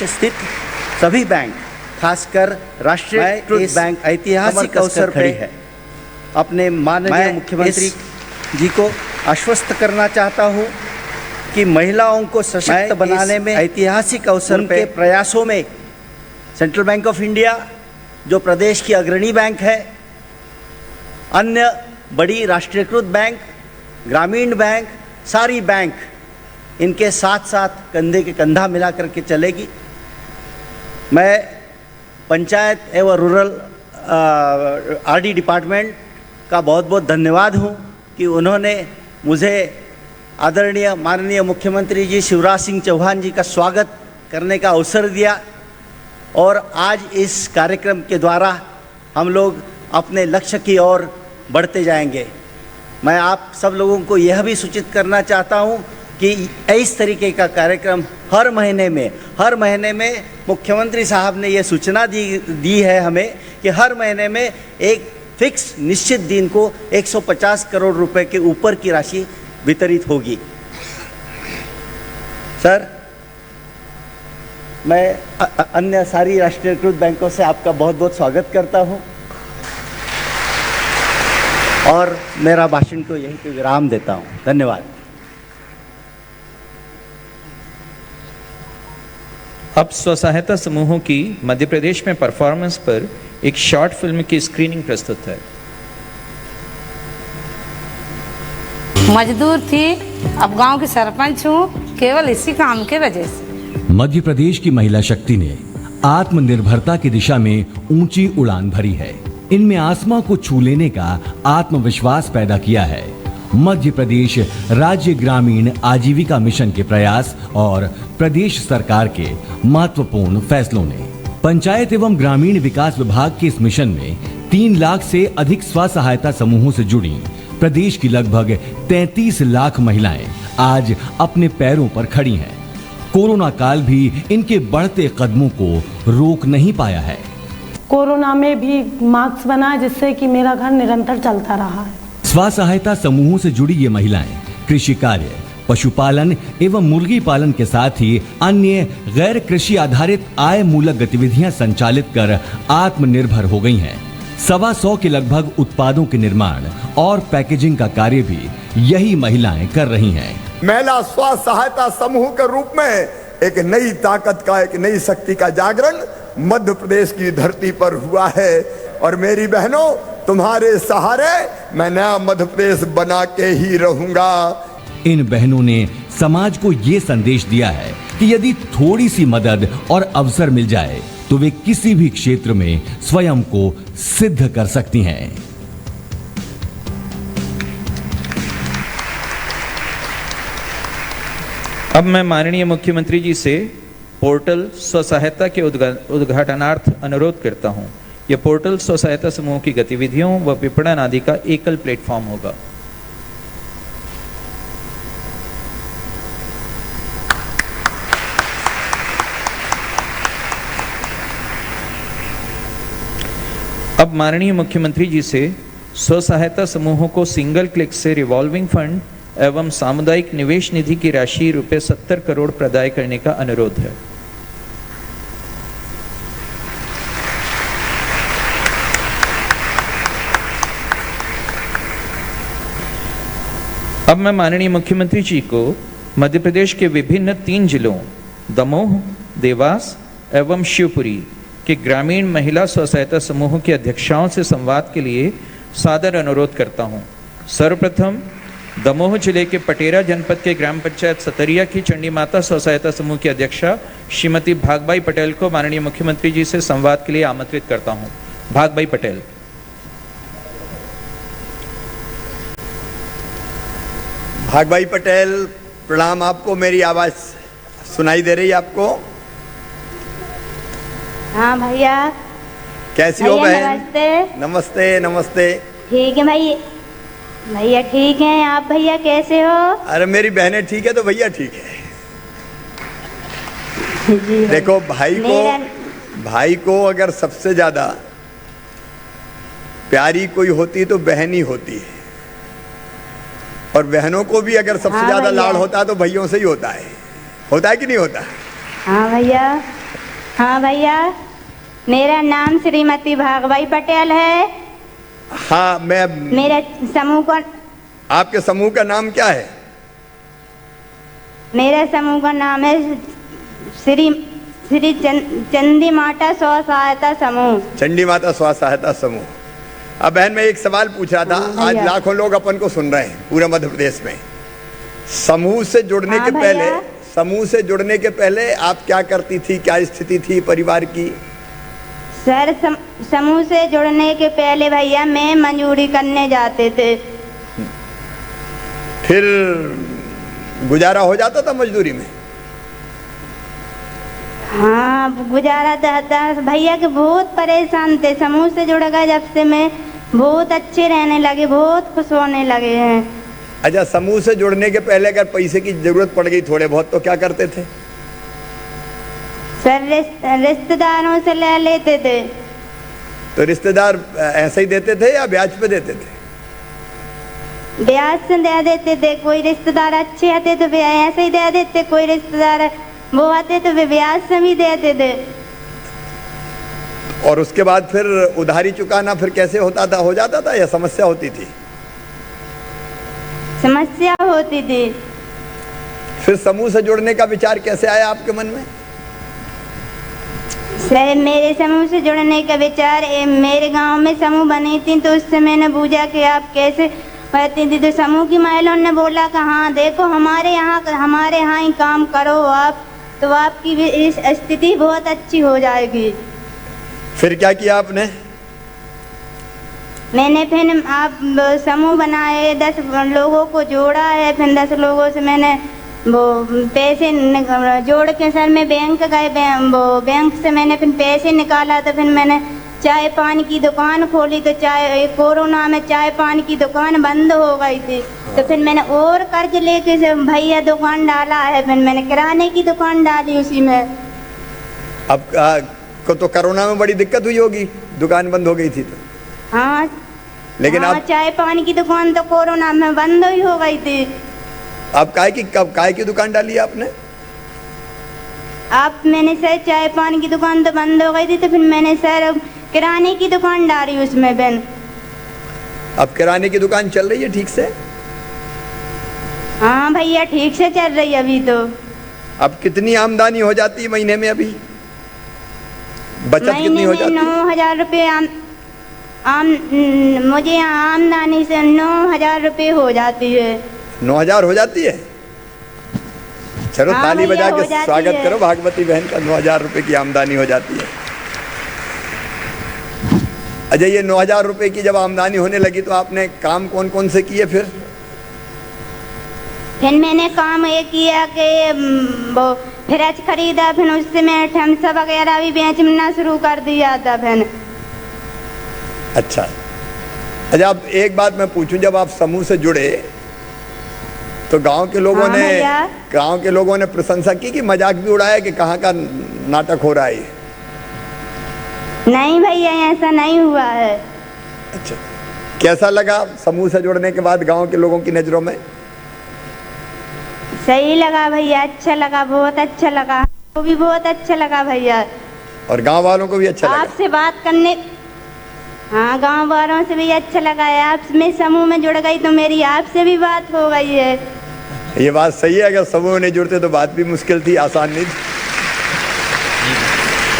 प्रदेश स्थित सभी बैंक, खासकर राष्ट्रीयकृत बैंक ऐतिहासिक अवसर पर है अपने माननीय मुख्यमंत्री जी को आश्वस्त करना चाहता हूं कि महिलाओं को सशक्त बनाने में ऐतिहासिक अवसर के प्रयासों में सेंट्रल बैंक ऑफ इंडिया, जो प्रदेश की अग्रणी बैंक है, अन्य बड़ी राष्ट्रीयकृत बैंक, ग्रामीण बैंक, सारी बैंक इनके साथ साथ कंधे के कंधा मिला करके चलेगी। मैं पंचायत एवं रूरल आरडी डिपार्टमेंट का बहुत बहुत धन्यवाद हूँ कि उन्होंने मुझे आदरणीय माननीय मुख्यमंत्री जी शिवराज सिंह चौहान जी का स्वागत करने का अवसर दिया और आज इस कार्यक्रम के द्वारा हम लोग अपने लक्ष्य की ओर बढ़ते जाएंगे। मैं आप सब लोगों को यह भी सूचित करना चाहता हूं कि इस तरीके का कार्यक्रम हर महीने में मुख्यमंत्री साहब ने यह सूचना दी है हमें कि हर महीने में एक फिक्स निश्चित दिन को 150 करोड़ रुपए के ऊपर की राशि वितरित होगी। सर, मैं अन्य सारी राष्ट्रीयकृत बैंकों से आपका बहुत बहुत स्वागत करता हूं और मेरा भाषण को यहीं पे विराम देता हूं। धन्यवाद। अब स्वसहायता समूहों की मध्य प्रदेश में परफॉर्मेंस पर एक शॉर्ट फिल्म की स्क्रीनिंग प्रस्तुत है। मजदूर थी, अब गांव की सरपंच हूँ, केवल इसी काम के वजह से। मध्य प्रदेश की महिला शक्ति ने आत्मनिर्भरता की दिशा में ऊंची उड़ान भरी है। इनमें आसमां को छू लेने का आत्मविश्वास पैदा किया है। मध्य प्रदेश राज्य ग्रामीण आजीविका मिशन के प्रयास और प्रदेश सरकार के महत्वपूर्ण फैसलों ने पंचायत एवं ग्रामीण विकास विभाग के इस मिशन में 3 लाख से अधिक स्व सहायता समूहों से जुड़ी प्रदेश की लगभग 33 लाख महिलाएं आज अपने पैरों पर खड़ी हैं। कोरोना काल भी इनके बढ़ते कदमों को रोक नहीं पाया है। कोरोना में भी मास्क बना जिससे कि मेरा घर निरंतर चलता रहा है। स्व सहायता समूहों से जुड़ी ये महिलाएं कृषि कार्य, पशुपालन एवं मुर्गी पालन के साथ ही अन्य गैर कृषि आधारित आय मूलक गतिविधियां संचालित कर आत्मनिर्भर हो गई हैं। 125 के लगभग उत्पादों के निर्माण और पैकेजिंग का कार्य भी यही महिलाएं कर रही हैं। महिला स्व सहायता समूह के रूप में एक नई ताकत का, एक नई शक्ति का जागरण मध्य प्रदेश की धरती पर हुआ है और मेरी बहनों, तुम्हारे सहारे मैं नया मध्य प्रदेश बना के ही रहूंगा। इन बहनों ने समाज को ये संदेश दिया है कि यदि थोड़ी सी मदद और अवसर मिल जाए तो वे किसी भी क्षेत्र में स्वयं को सिद्ध कर सकती हैं। अब मैं माननीय मुख्यमंत्री जी से पोर्टल स्व सहायता के उद्घाटनार्थ अनुरोध करता हूं। यह पोर्टल स्व सहायता समूह की गतिविधियों व विपणन आदि का एकल प्लेटफॉर्म होगा। अब माननीय मुख्यमंत्री जी से स्व सहायता समूहों को सिंगल क्लिक से रिवॉल्विंग फंड एवं सामुदायिक निवेश निधि की राशि रुपए 70 करोड़ प्रदाय करने का अनुरोध है। अब मैं माननीय मुख्यमंत्री जी को मध्य प्रदेश के विभिन्न 3 जिलों दमोह, देवास एवं शिवपुरी के ग्रामीण महिला स्व सहायता समूहों की अध्यक्षाओं से संवाद के लिए सादर अनुरोध करता हूं। सर्वप्रथम दमोह जिले के पटेरा जनपद के ग्राम पंचायत सतरिया की चंडी माता स्व सहायता समूह की अध्यक्षा श्रीमती भागबाई पटेल को माननीय मुख्यमंत्री जी से संवाद के लिए आमंत्रित करता हूं। भागबाई पटेल। भागबाई पटेल, प्रणाम आपको। मेरी आवाज सुनाई दे रही है आपको? हाँ भैया। कैसी हो बहन? नमस्ते। नमस्ते नमस्ते। ठीक है भैया ठीक हैं। आप भैया कैसे हो? अरे मेरी बहनें ठीक है तो भैया ठीक है। देखो भाई को अगर सबसे ज्यादा प्यारी कोई होती तो बहन ही होती है, और बहनों को भी अगर सबसे ज्यादा लाड़ होता है तो भैयों से ही होता है कि नहीं होता? हाँ भैया। हाँ भैया, मेरा नाम श्रीमती भागवाई पटेल है। हाँ, मैं मेरे समूह का आपके समूह का नाम क्या है? मेरे समूह का नाम है श्री चंडी माता स्व सहायता समूह। चंडी माता स्व सहायता समूह। अब बहन, मैं एक सवाल पूछ रहा था। हाँ, आज भैया। लाखों लोग अपन को सुन रहे हैं पूरे मध्य प्रदेश में। समूह से जुड़ने हाँ, के भैया। पहले, समूह से जुड़ने के पहले आप क्या करती थी? क्या स्थिति थी परिवार की? सर, समूह से जुड़ने के पहले भैया मैं मजदूरी करने जाते थे। फिर गुजारा हो जाता था मजदूरी में? हाँ, गुजारा था भैया के बहुत परेशान थे। समूह से जुड़ गए जब से मैं बहुत अच्छे रहने लगे, बहुत खुश होने लगे हैं। अच्छा, समूह से जुड़ने के पहले अगर पैसे की जरूरत पड़ गई थोड़े बहुत, तो क्या करते थे? सर, रिश्तेदारों से ले लेते थे। तो रिश्तेदार ऐसे ही देते थे या ब्याज पे देते थे? ब्याज से दे देते थे। कोई रिश्तेदार अच्छे आते तो वे ऐसे ही दे देते, कोई रिश्तेदार वो आते तो वे ब्याज से भी देते थे। और उसके बाद फिर उधारी चुकाना फिर कैसे होता था? हो जाता था या समस्या होती थी? समस्या होती थी। फिर समूह से जुड़ने का विचार कैसे आया आपके मन में? सर, मेरे समूह से जुड़ने का विचार मेरे गांव में समूह बनी थी, तो उससे मैंने पूछा कि आप कैसे कहती थी। तो समूह की महिलाओं ने बोला कि हाँ देखो, हमारे यहाँ ही काम करो आप, तो आपकी भी इस स्थिति बहुत अच्छी हो जाएगी। फिर क्या किया आपने? मैंने फिर आप समूह बनाए, 10 लोगों को जोड़ा है। फिर 10 लोगों से मैंने वो पैसे जोड़ के सर मैं बैंक गए, वो बैंक से मैंने फिर पैसे निकाला। तो फिर मैंने चाय पानी की दुकान खोली। तो कोरोना में चाय पानी की दुकान बंद हो गई थी, तो फिर मैंने और कर्ज लेके से भैया दुकान डाला है। फिर मैंने किराने की दुकान डाली उसी में। अब को तो कोरोना में बड़ी दिक्कत हुई होगी, दुकान बंद हो गई थी तो। हाँ, लेकिन हाँ, आप चाय पानी की दुकान तो कोरोना में बंद ही हो गई थी। आप काय की दुकान डाली आपने? मैंने सर चाय पानी की दुकान तो बंद हो गई थी, तो फिर मैंने सर किराने की दुकान डाली उसमें। फिर अब किराने की दुकान चल रही है ठीक से? हाँ भैया, ठीक से चल रही है अभी तो। अब कितनी आमदनी हो जाती है महीने में? अभी बचत कितनी महीने हो में जाती है? 9,000 रुपये मुझे आमदनी से 9,000 रुपये हो जाती है। 9,000 हो जाती है? चलो हाँ ताली भैया, बजा हो के जाती स्वागत है। करो भागवती बहन का। 9,000 रुपए की आमदनी हो जाती है। अच्छा, ये 9,000 रुपए की जब आमदनी होने लगी तो आपने काम कौन कौन से किए फिर? फिर मैंने काम ये किया कि वो फ्रिज खरीदा। फिर उससे मैं ठमसा वगैरह भी बेचना शुरू कर दिया था। फिर अच्छा, अब एक बात मैं पूछूं, जब आप समूह से जुड़े तो गांव के लोगों ने प्रशंसा की कि मजाक भी उड़ाया कि कहाँ का नाटक हो रहा है ये? नहीं भैया, ऐसा नहीं हुआ है। अच्छा, कैसा लगा समूह से जुड़ने के बाद गांव के लोगों की नजरों में? सही लगा भैया, अच्छा लगा, बहुत अच्छा लगा। वो भी बहुत अच्छा लगा भैया। और गांव वालों को भी अच्छा लगा? आपसे बात करने, हाँ, गांव वालों से भी अच्छा लगा है। आप मैं समूह में जुड़ गई तो मेरी आपसे भी बात हो गई है। ये बात सही है, अगर समूह नहीं जुड़ते तो बात भी मुश्किल थी, आसान नहीं थी।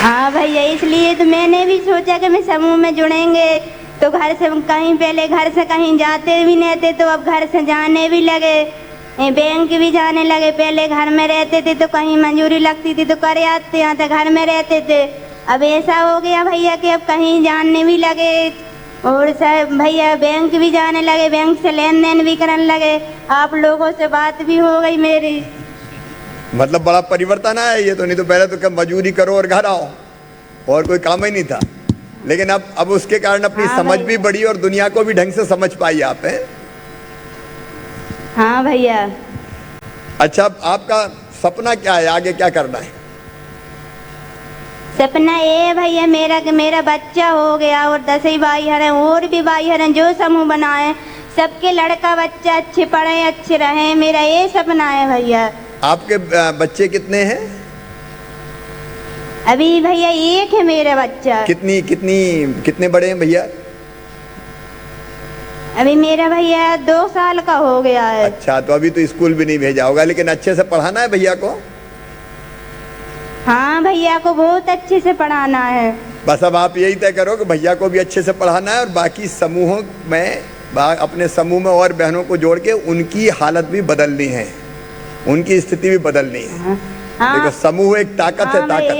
हाँ भैया, इसलिए तो मैंने भी सोचा कि मैं समूह में जुड़ेंगे तो घर से कहीं, पहले घर से कहीं जाते भी नहीं थे, तो अब घर से जाने भी लगे, बैंक भी जाने लगे। पहले घर में रहते थे तो कहीं मंजूरी लगती थी तो कर आते, यहाँ तो घर में रहते थे। अब ऐसा हो गया भैया कि अब कहीं जाने भी लगे, और सब भैया बैंक भी जाने लगे, बैंक से लेन देन भी करने लगे। आप लोगों से बात भी हो गई मेरी। मतलब बड़ा परिवर्तन आया ये तो। नहीं तो पहले तो क्या मजदूरी करो और घर आओ, और कोई काम ही नहीं था। लेकिन अब उसके कारण अपनी हाँ समझ भैया। भी बढ़ी और दुनिया को भी ढंग से समझ पाई आप हैं? हाँ भैया। अच्छा, अब आपका सपना क्या है? आगे क्या करना है? सपना ये है भैया मेरा कि मेरा बच्चा हो गया और 10 ही भाई हैं, और भी भाई हैं जो समूह बनाए, सबके लड़का बच्चा अच्छे पढ़े, अच्छे रहे। मेरा ये सपना है भैया। आपके बच्चे कितने हैं? अभी भैया एक है मेरा बच्चा। कितने बड़े हैं भैया? अभी मेरा भैया 2 साल का हो गया है। अच्छा, तो अभी तो स्कूल भी नहीं भेजा होगा, लेकिन अच्छे से पढ़ाना है भैया को। हाँ भैया को बहुत अच्छे से पढ़ाना है। बस अब आप यही तय करो कि भैया को भी अच्छे से पढ़ाना है और बाकी समूहों में अपने समूह में और बहनों को जोड़ के उनकी हालत भी बदलनी है, उनकी स्थिति भी बदलनी है। हाँ, देखो समूह एक ताकत है, ताकत।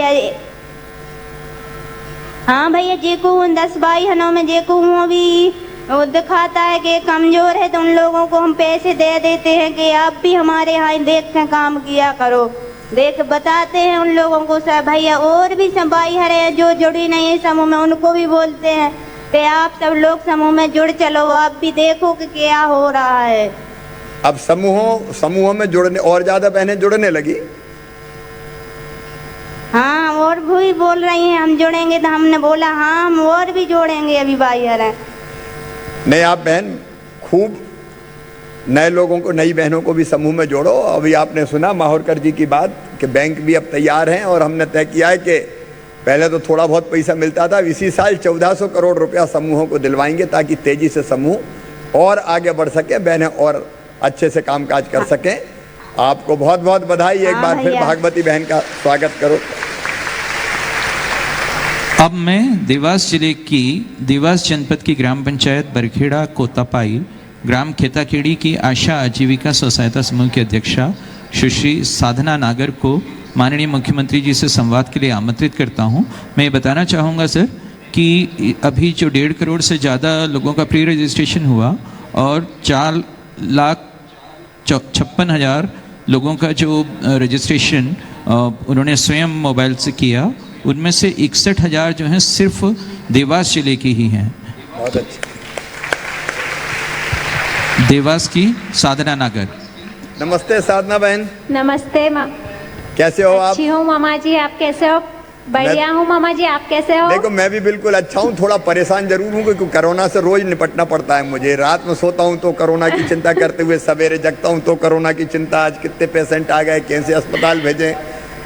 हाँ भैया, जेको 10 भाई हनों में जेको वो भी वो दिखाता है कि कमजोर है, तो उन लोगों को हम पैसे दे देते हैं कि आप भी हमारे यहाँ देख के काम किया करो। देख बताते हैं उन लोगों को सब भैया। और भी सब भाई हरे जो जुड़ी नहीं है समूह में, उनको भी बोलते हैं कि आप सब लोग समूह में जुड़ चलो, आप भी देखो कि क्या हो रहा है। अब समूहों में जुड़ने और ज्यादा बहनें जुड़ने लगी। हाँ, और भी बोल रही हैं हम जुड़ेंगे, तो हमने बोला हाँ हम और भी जोड़ेंगे। अभी भाई हरे नहीं, आप बहन खूब नए लोगों को, नई बहनों को भी समूह में जोड़ो। अभी आपने सुना माहौरकर जी की बात कि बैंक भी अब तैयार हैं और हमने तय किया है कि पहले तो थोड़ा बहुत पैसा मिलता था, इसी साल 1400 करोड़ रुपया समूहों को दिलवाएंगे ताकि तेजी से समूह और आगे बढ़ सके, बहनें और अच्छे से कामकाज कर सकें। आपको बहुत बहुत बधाई। एक बार फिर भागवती बहन का स्वागत करो। अब मैं देवास जिले की देवास जनपद की ग्राम पंचायत बरखेड़ा कोतापाई ग्राम खेताखेड़ी की आशा आजीविका स्व सहायता समूह की अध्यक्षा सुश्री साधना नागर को माननीय मुख्यमंत्री जी से संवाद के लिए आमंत्रित करता हूं। मैं ये बताना चाहूँगा सर कि अभी जो 1.5 करोड़ से ज़्यादा लोगों का प्री रजिस्ट्रेशन हुआ और 4,56,000 लोगों का जो रजिस्ट्रेशन उन्होंने स्वयं मोबाइल से किया, उनमें से 61,000 जो हैं सिर्फ देवास जिले के ही हैं। बहुत अच्छा। देवास की साधना नागर। नमस्ते साधना बहन। नमस्ते माँ, कैसे हो आप? अच्छी हूँ मामा जी, आप कैसे हो? बढ़िया हूँ मामा जी, आप कैसे हो? देखो मैं भी बिल्कुल अच्छा हूँ, थोड़ा परेशान जरूर हूँ क्योंकि कोरोना से रोज निपटना पड़ता है मुझे। रात में सोता हूँ तो कोरोना की चिंता करते हुए, सवेरे जगता हूँ तो कोरोना की चिंता, आज कितने पेशेंट आ गए, कैसे अस्पताल भेजें,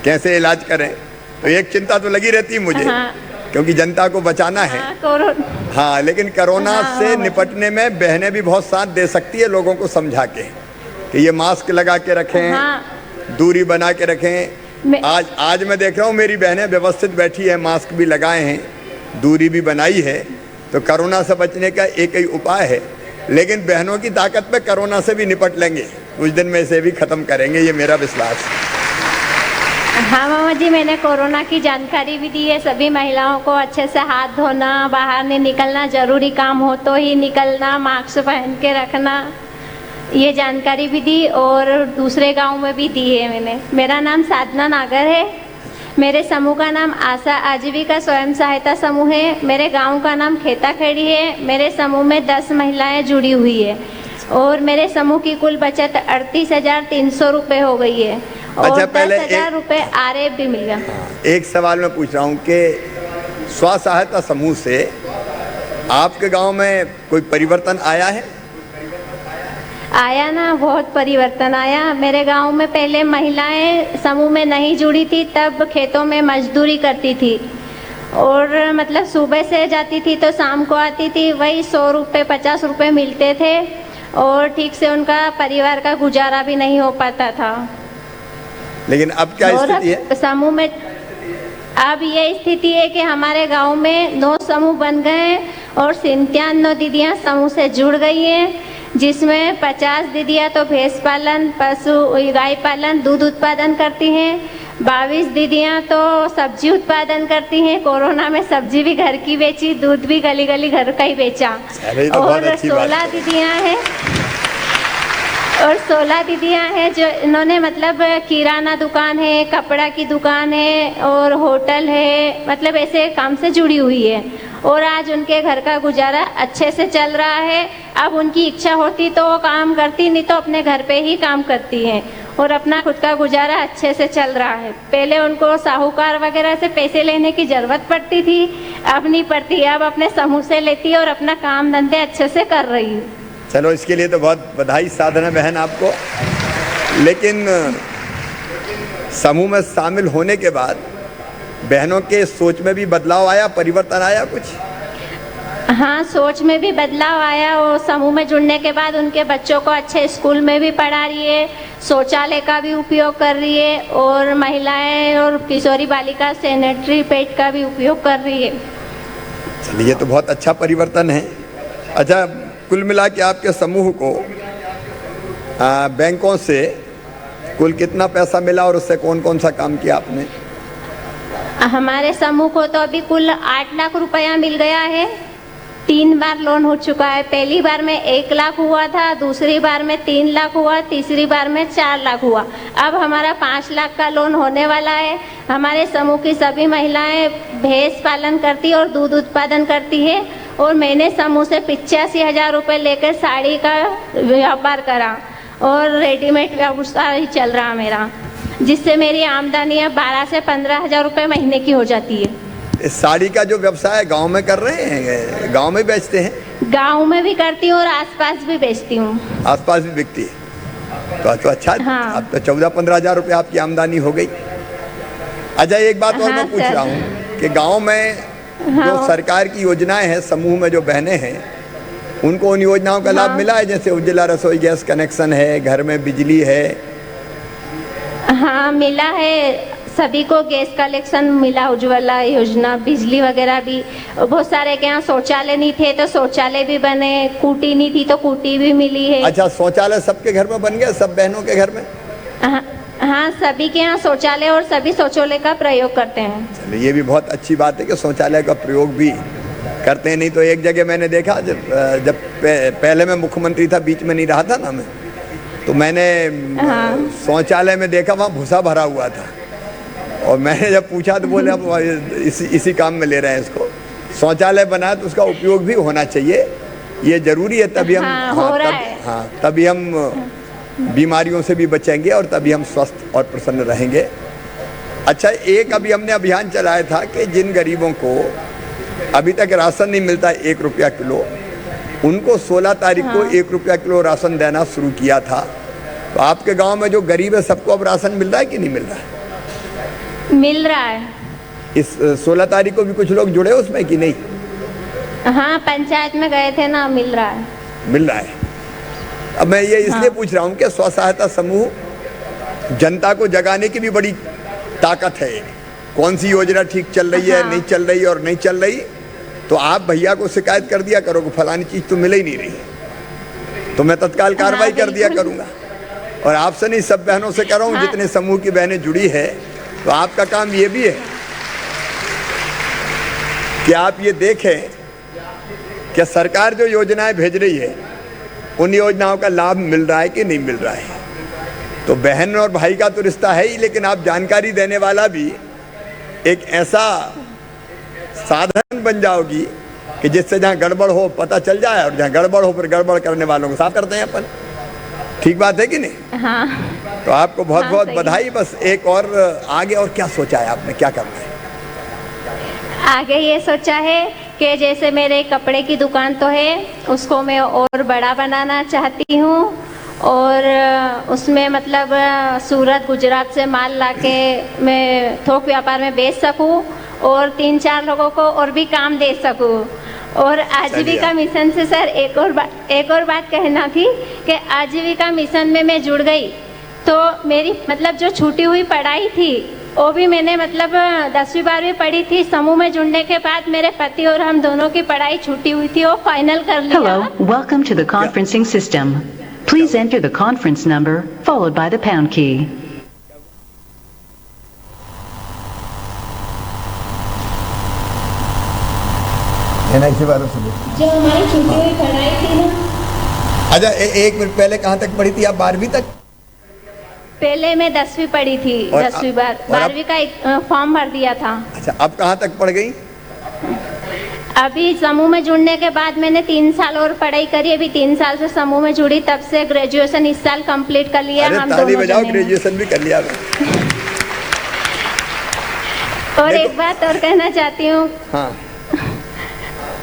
कैसे इलाज करें, तो एक चिंता तो लगी रहती है मुझे। हाँ। क्योंकि जनता को बचाना है। हाँ, लेकिन कोरोना से निपटने में बहनें भी बहुत साथ दे सकती है लोगों को समझा के कि ये मास्क लगा के रखें, दूरी बना के रखें। आज मैं देख रहा हूँ मेरी बहनें व्यवस्थित बैठी है, मास्क भी लगाए हैं, दूरी भी बनाई है, तो कोरोना से बचने का एक ही उपाय है। लेकिन बहनों की ताकत पे कोरोना से भी निपट लेंगे, कुछ दिन में इसे भी खत्म करेंगे, ये मेरा विश्वास है। हाँ मामा जी, मैंने कोरोना की जानकारी भी दी है सभी महिलाओं को, अच्छे से हाथ धोना, बाहर नहीं निकलना, जरूरी काम हो तो ही निकलना, मास्क पहन के रखना, ये जानकारी भी दी और दूसरे गांव में भी दी है मैंने। मेरा नाम साधना नागर है, मेरे समूह का नाम आशा आजीविका स्वयं सहायता समूह है, मेरे गांव का नाम खेताखेड़ी है। मेरे समूह में 10 महिलाएं जुड़ी हुई है और मेरे समूह की कुल बचत 38,300 रुपये हो गई है। अच्छा, पहले 10,000 रुपये आरएफ भी मिल गया। एक सवाल मैं पूछ रहा हूँ कि स्व सहायता समूह से आपके गांव में कोई परिवर्तन आया है? आया ना, बहुत परिवर्तन आया। मेरे गांव में पहले महिलाएं समूह में नहीं जुड़ी थी, तब खेतों में मजदूरी करती थी और मतलब सुबह से जाती थी तो शाम को आती थी, वही 100 रुपये 50 रुपये मिलते थे और ठीक से उनका परिवार का गुजारा भी नहीं हो पाता था। लेकिन अब क्या स्थिति है? समूह में अब ये स्थिति है कि हमारे गांव में 9 समूह बन गए हैं और 97 दीदियां समूह से जुड़ गई हैं, जिसमें 50 दीदियां तो भैंस पालन, पशु गाय पालन, दूध उत्पादन करती हैं, 22 दीदियां तो सब्जी उत्पादन करती हैं। कोरोना में सब्जी भी घर की बेची, दूध भी गली गली घर का ही बेचा। और 16 दीदियां हैं और 16 दीदियां हैं जो इन्होंने मतलब किराना दुकान है, कपड़ा की दुकान है और होटल है, मतलब ऐसे काम से जुड़ी हुई है और आज उनके घर का गुजारा अच्छे से चल रहा है। अब उनकी इच्छा होती तो वो काम करती, नहीं तो अपने घर पे ही काम करती हैं और अपना खुद का गुजारा अच्छे से चल रहा है। पहले उनको साहूकार वगैरह से पैसे लेने की ज़रूरत पड़ती थी, अब नहीं पड़ती, अब अपने समूह से लेती है और अपना काम धंधे अच्छे से कर रही है। चलो, इसके लिए तो बहुत बधाई साधना बहन आपको। लेकिन समूह में शामिल होने के बाद बहनों के सोच में भी बदलाव आया, परिवर्तन आया कुछ? हाँ, सोच में भी बदलाव आया। वो समूह में जुड़ने के बाद उनके बच्चों को अच्छे स्कूल में भी पढ़ा रही है, शौचालय का भी उपयोग कर रही है और महिलाएं और किशोरी बालिका सैनिटरी पैड का भी उपयोग कर रही है। चलिए, तो बहुत अच्छा परिवर्तन है। अच्छा, कुल मिला के आपके समूह को बैंकों से कुल कितना पैसा मिला और उससे कौन कौन सा काम किया आपने? हमारे समूह को तो अभी कुल 8 लाख रुपया मिल गया है। 3 बार लोन हो चुका है। पहली बार में 1 लाख हुआ था, दूसरी बार में 3 लाख हुआ, तीसरी बार में 4 लाख हुआ। अब हमारा 5 लाख का लोन होने वाला है। हमारे समूह की सभी महिलाएं भैंस पालन करती और दूध उत्पादन करती है और मैंने समूह से 85,000 रुपये लेकर साड़ी का व्यापार करा और रेडीमेड व्यवसाय ही चल रहा मेरा, जिससे मेरी आमदनी अब 12 से 15,000 रुपये महीने की हो जाती है। इस साड़ी का जो व्यवसाय गांव में कर रहे हैं, गांव में बेचते हैं? गांव में भी करती हूँ और आसपास भी बेचती हूँ। आसपास भी बिकती है तो अच्छा। हाँ। अब तो 14-15 हजार रुपये आपकी आमदनी हो गई। अच्छा, एक बात और मैं पूछ रहा हूँ कि गांव में जो सरकार की योजनाएं हैं, समूह में जो बहनें हैं, उनको उन योजनाओं का लाभ मिला है? जैसे उज्ज्वला रसोई गैस कनेक्शन है, घर में बिजली है। हाँ, मिला है। सभी को गैस कलेक्शन मिला, उज्ज्वला योजना, बिजली वगैरह भी। बहुत सारे के यहाँ शौचालय नहीं थे तो शौचालय भी बने, कूटी नहीं थी तो कूटी भी मिली है। अच्छा, शौचालय सबके घर में बन गया, सब बहनों के घर में? हाँ, सभी के यहाँ शौचालय और सभी शौचालय का प्रयोग करते हैं। चलिए, ये भी बहुत अच्छी बात है कि शौचालय का प्रयोग भी करते हैं। नहीं तो एक जगह मैंने देखा, जब पहले मैं मुख्यमंत्री था, बीच में नहीं रहा था ना मैं, तो मैंने शौचालय में देखा वहाँ भूसा भरा हुआ था और मैंने जब पूछा तो बोले अब इसी काम में ले रहे हैं इसको। शौचालय बना तो उसका उपयोग भी होना चाहिए, ये जरूरी है। तभी हम तभी हम बीमारियों से भी बचेंगे और तभी हम स्वस्थ और प्रसन्न रहेंगे। अच्छा, एक अभी हमने अभियान चलाया था कि जिन गरीबों को अभी तक राशन नहीं मिलता 1 रुपया किलो, उनको 16 तारीख को 1 रुपया किलो राशन देना शुरू किया था। तो आपके गांव में जो गरीब है सबको अब राशन मिल रहा है कि नहीं मिल रहा है? मिल रहा है। इस 16 तारीख को भी कुछ लोग जुड़े उसमें कि नहीं? हाँ, पंचायत में गए थे ना, मिल रहा है। मिल रहा है। अब मैं ये इसलिए पूछ रहा हूँ कि स्व सहायता समूह जनता को जगाने की भी बड़ी ताकत है। कौन सी योजना ठीक चल रही है, नहीं चल रही और नहीं चल रही, तो आप भैया को शिकायत कर दिया करो कि फलानी चीज़ तो मिल ही नहीं रही, तो मैं तत्काल कार्रवाई कर दिया करूँगा। और आपसे नहीं, सब बहनों से कर रहा हूँ, जितने समूह की बहनें जुड़ी है। तो आपका काम ये भी है कि आप ये देखें कि सरकार जो योजनाएं भेज रही है, उन योजनाओं का लाभ मिल रहा है कि नहीं मिल रहा है। तो बहन और भाई का तो रिश्ता है ही, लेकिन आप जानकारी देने वाला भी एक ऐसा साधन बन जाओगी कि जिससे जहाँ गड़बड़ हो पता चल जाए और जहाँ गड़बड़ हो फिर गड़बड़ करने वालों को साफ करते हैं अपन। ठीक बात है कि नहीं? हाँ। तो आपको बहुत बहुत बधाई। बस एक और आगे और क्या सोचा है आपने, क्या करना है? आगे ये सोचा है कि जैसे मेरे कपड़े की दुकान तो है, उसको मैं और बड़ा बनाना चाहती हूँ और उसमें मतलब सूरत गुजरात से माल लाके मैं थोक व्यापार में बेच सकूँ और 3-4 लोगों को और भी काम दे सकूँ। और आजीविका मिशन से सर एक और बात कहना थी कि आजीविका मिशन में मैं जुड़ गई तो मेरी मतलब जो छूटी हुई पढ़ाई थी वो भी मैंने मतलब 10वीं 12वीं पढ़ी थी। समूह में जुड़ने के बाद मेरे पति और हम दोनों की पढ़ाई छूटी हुई थी, वो फाइनल कर लिया। Hello, welcome to the conferencing system. Please enter the conference number followed by the pound key. जो हमारी छूटी हुई पढ़ाई थी ना। अच्छा, एक मिनट पहले कहाँ तक पढ़ी थी आप? 12वीं तक? पहले मैं 10वीं पढ़ी थी, 10वीं 12वीं का एक फॉर्म भर दिया था। अच्छा, अब कहाँ तक पढ़ गई? अभी समूह में जुड़ने के बाद मैंने 3 साल और पढ़ाई करी। अभी 3 साल से समूह में जुड़ी, तब से ग्रेजुएशन इस साल कंप्लीट कर लिया। हम ताली बजाओ, ग्रेजुएशन भी कर लिया। और एक बात और कहना चाहती हूँ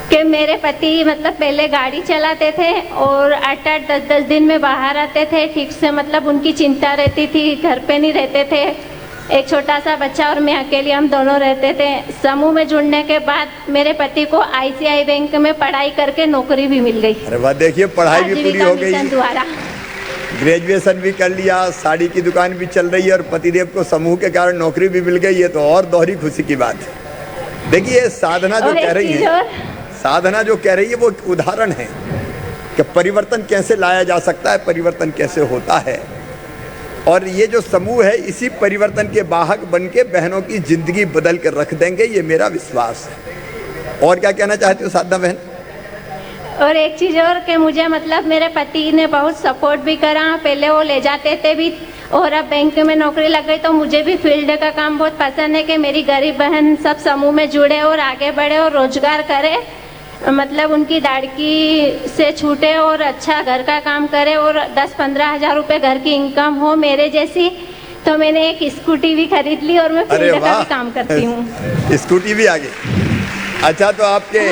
कि मेरे पति मतलब पहले गाड़ी चलाते थे और 8-8, 10-10 दिन में बाहर आते थे। ठीक से मतलब उनकी चिंता रहती थी, घर पे नहीं रहते थे एक छोटा सा बच्चा और मैं अकेले, हम दोनों रहते थे। समूह में जुड़ने के बाद मेरे पति को आईसीआई बैंक में पढ़ाई करके नौकरी भी मिल गई। अरे वाह, देखिए पढ़ाई भी पूरी हो गई, द्वारा ग्रेजुएशन भी कर लिया, साड़ी की दुकान भी चल रही है और पतिदेव को समूह के कारण नौकरी भी मिल गई है, तो और दोहरी खुशी की बात है। देखिए साधना जो कह रही है, साधना जो कह रही है वो एक उदाहरण है कि परिवर्तन कैसे लाया जा सकता है, परिवर्तन कैसे होता है। और ये जो समूह है इसी परिवर्तन के वाहक बन के बहनों की जिंदगी बदल कर रख देंगे, ये मेरा विश्वास है। और क्या कहना चाहती हो साधना बहन? और एक चीज और कि मुझे मतलब मेरे पति ने बहुत सपोर्ट भी करा, पहले वो ले जाते थे भी, और अब बैंक में नौकरी लग गई तो मुझे भी फील्ड का काम बहुत पसंद है कि मेरी गरीब बहन सब समूह में जुड़े और आगे बढ़े और रोजगार करे, मतलब उनकी दाड़की से छूटे और अच्छा घर का काम करे और 10-15 हजार रुपए घर की इनकम हो मेरे जैसी। तो मैंने एक स्कूटी भी खरीद ली और मैं फील्ड का भी काम करती हूँ। स्कूटी भी आ गई। अच्छा, तो आपके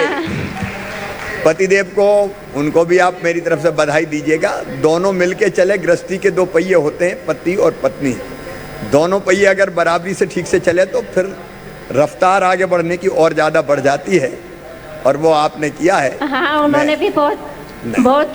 पतिदेव को, उनको भी आप मेरी तरफ से बधाई दीजिएगा। दोनों मिलके चले, गृहस्थी के दो पहिए होते हैं, पति और पत्नी। दोनों पहिए अगर बराबरी से ठीक से चले तो फिर रफ्तार आगे बढ़ने की और ज़्यादा बढ़ जाती है, और वो आपने किया है। हाँ, उन्होंने भी बहुत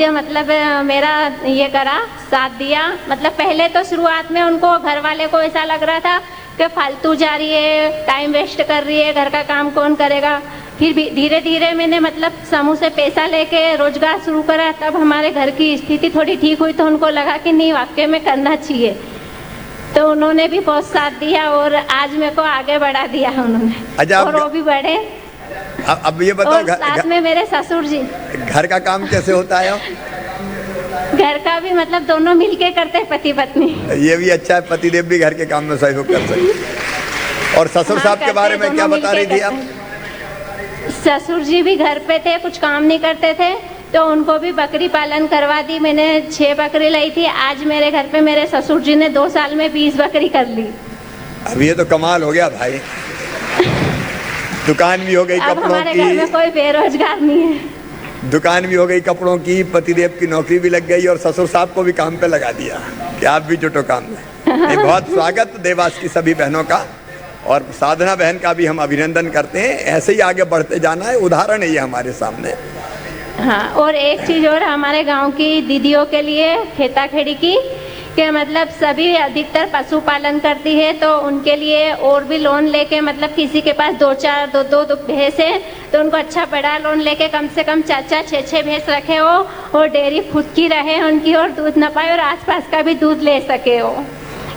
मतलब मेरा ये करा, साथ दिया। मतलब पहले तो शुरुआत में उनको, घर वाले को ऐसा लग रहा था कि फालतू जा रही है, टाइम वेस्ट कर रही है, घर का काम कौन करेगा। फिर भी धीरे धीरे मैंने मतलब समूह से पैसा लेके रोजगार शुरू करा, तब हमारे घर की स्थिति थोड़ी ठीक हुई, तो उनको लगा कि नहीं वाकई में करना चाहिए, तो उन्होंने भी बहुत साथ दिया और आज मेरे को आगे बढ़ा दिया उन्होंने। और वो भी बढ़े। अब ये बताओ, साथ में मेरे ससुर जी। घर का काम कैसे होता है? घर का भी मतलब दोनों मिलके करते हैं, पति पत्नी। ये भी अच्छा है, पतिदेव भी घर के काम में सहयोग कर सकते। और ससुर साहब के बारे में क्या बता रही थी आप? ससुर जी भी घर पे थे, कुछ काम नहीं करते थे, तो उनको भी बकरी पालन करवा दी मैंने। 6 बकरी लाई थी। आज मेरे घर पे मेरे ससुर जी ने 2 साल में 20 बकरी कर ली। अब ये तो कमाल हो गया भाई। दुकान भी हो गई कपड़ों की। हमारे घर में कोई बेरोजगार नहीं है। दुकान भी हो गई कपड़ों की, पतिदेव की नौकरी भी लग गई और ससुर साहब को भी काम पे लगा दिया कि आप भी जुटो काम में। बहुत स्वागत देवास की सभी बहनों का, और साधना बहन का भी हम अभिनंदन करते हैं। ऐसे ही आगे बढ़ते जाना है, उदाहरण है ये हमारे सामने। हाँ, और एक चीज और हमारे गांव की दीदियों के लिए खेताखेड़ी की, कि मतलब सभी अधिकतर पशुपालन करती है, तो उनके लिए और भी लोन लेके, मतलब किसी के पास 2 भैंस है तो उनको अच्छा बड़ा लोन लेके कम से कम 4-4, 6-6 भैंस रखे हो और डेयरी खुद की रहे उनकी, और दूध न पाए और आसपास का भी दूध ले सके हो।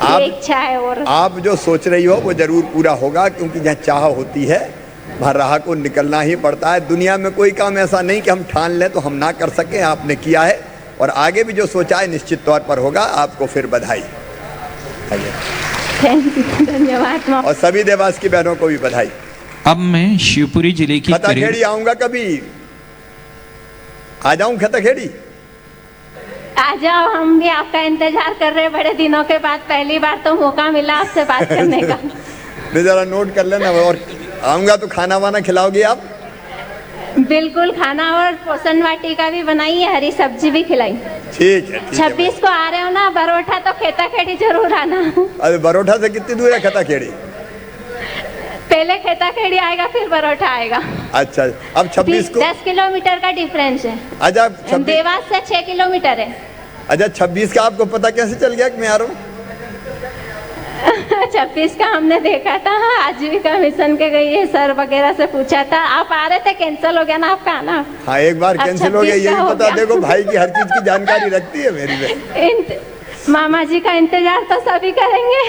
ये इच्छा है। और आप जो सोच रही हो वो जरूर पूरा होगा, क्योंकि जहाँ चाह होती है वहाँ राह को निकलना ही पड़ता है। दुनिया में कोई काम ऐसा नहीं कि हम ठान लें तो हम ना कर सकें। आपने किया है और आगे भी जो सोचा है निश्चित तौर पर होगा। आपको फिर बधाई। धन्यवाद। और सभी देवास की बहनों को भी बधाई। अब मैं शिवपुरी जिले की खताखेड़ी आऊंगा, कभी आ जाऊं खताखेड़ी? आ जाओ, हम भी आपका इंतजार कर रहे हैं बड़े दिनों के बाद। पहली बार तो मौका मिला आपसे बात करने का। जरा नोट कर लेना, और आऊंगा तो खाना वाना खिलाओगे आप? बिल्कुल, खाना और पोषण वाटिका भी बनाई है, हरी सब्जी भी खिलाई। ठीक है। 26 को आ रहे हो ना बरोठा, तो खेताखेड़ी जरूर आना। अरे बरोठा से कितनी दूर है खताखेड़ी? पहले खेताखेड़ी आएगा फिर बरोठा आएगा। अच्छा, अब 26 को 10 किलोमीटर का डिफरेंस है। अच्छा, देवास से 6 किलोमीटर है। अच्छा, 26 का आपको पता कैसे चल गया कि मैं आ रहा हूँ? 26 का हमने देखा था, आजीविका मिशन के गई है, सर वगैरह से पूछा था। आप आ रहे थे, कैंसिल हो गया ना आपका आना। हाँ, एक बार कैंसिल हो गया, ये भी पता। देखो भाई की हर चीज की जानकारी रखती है मेरी में। मामा जी का इंतजार तो सभी करेंगे।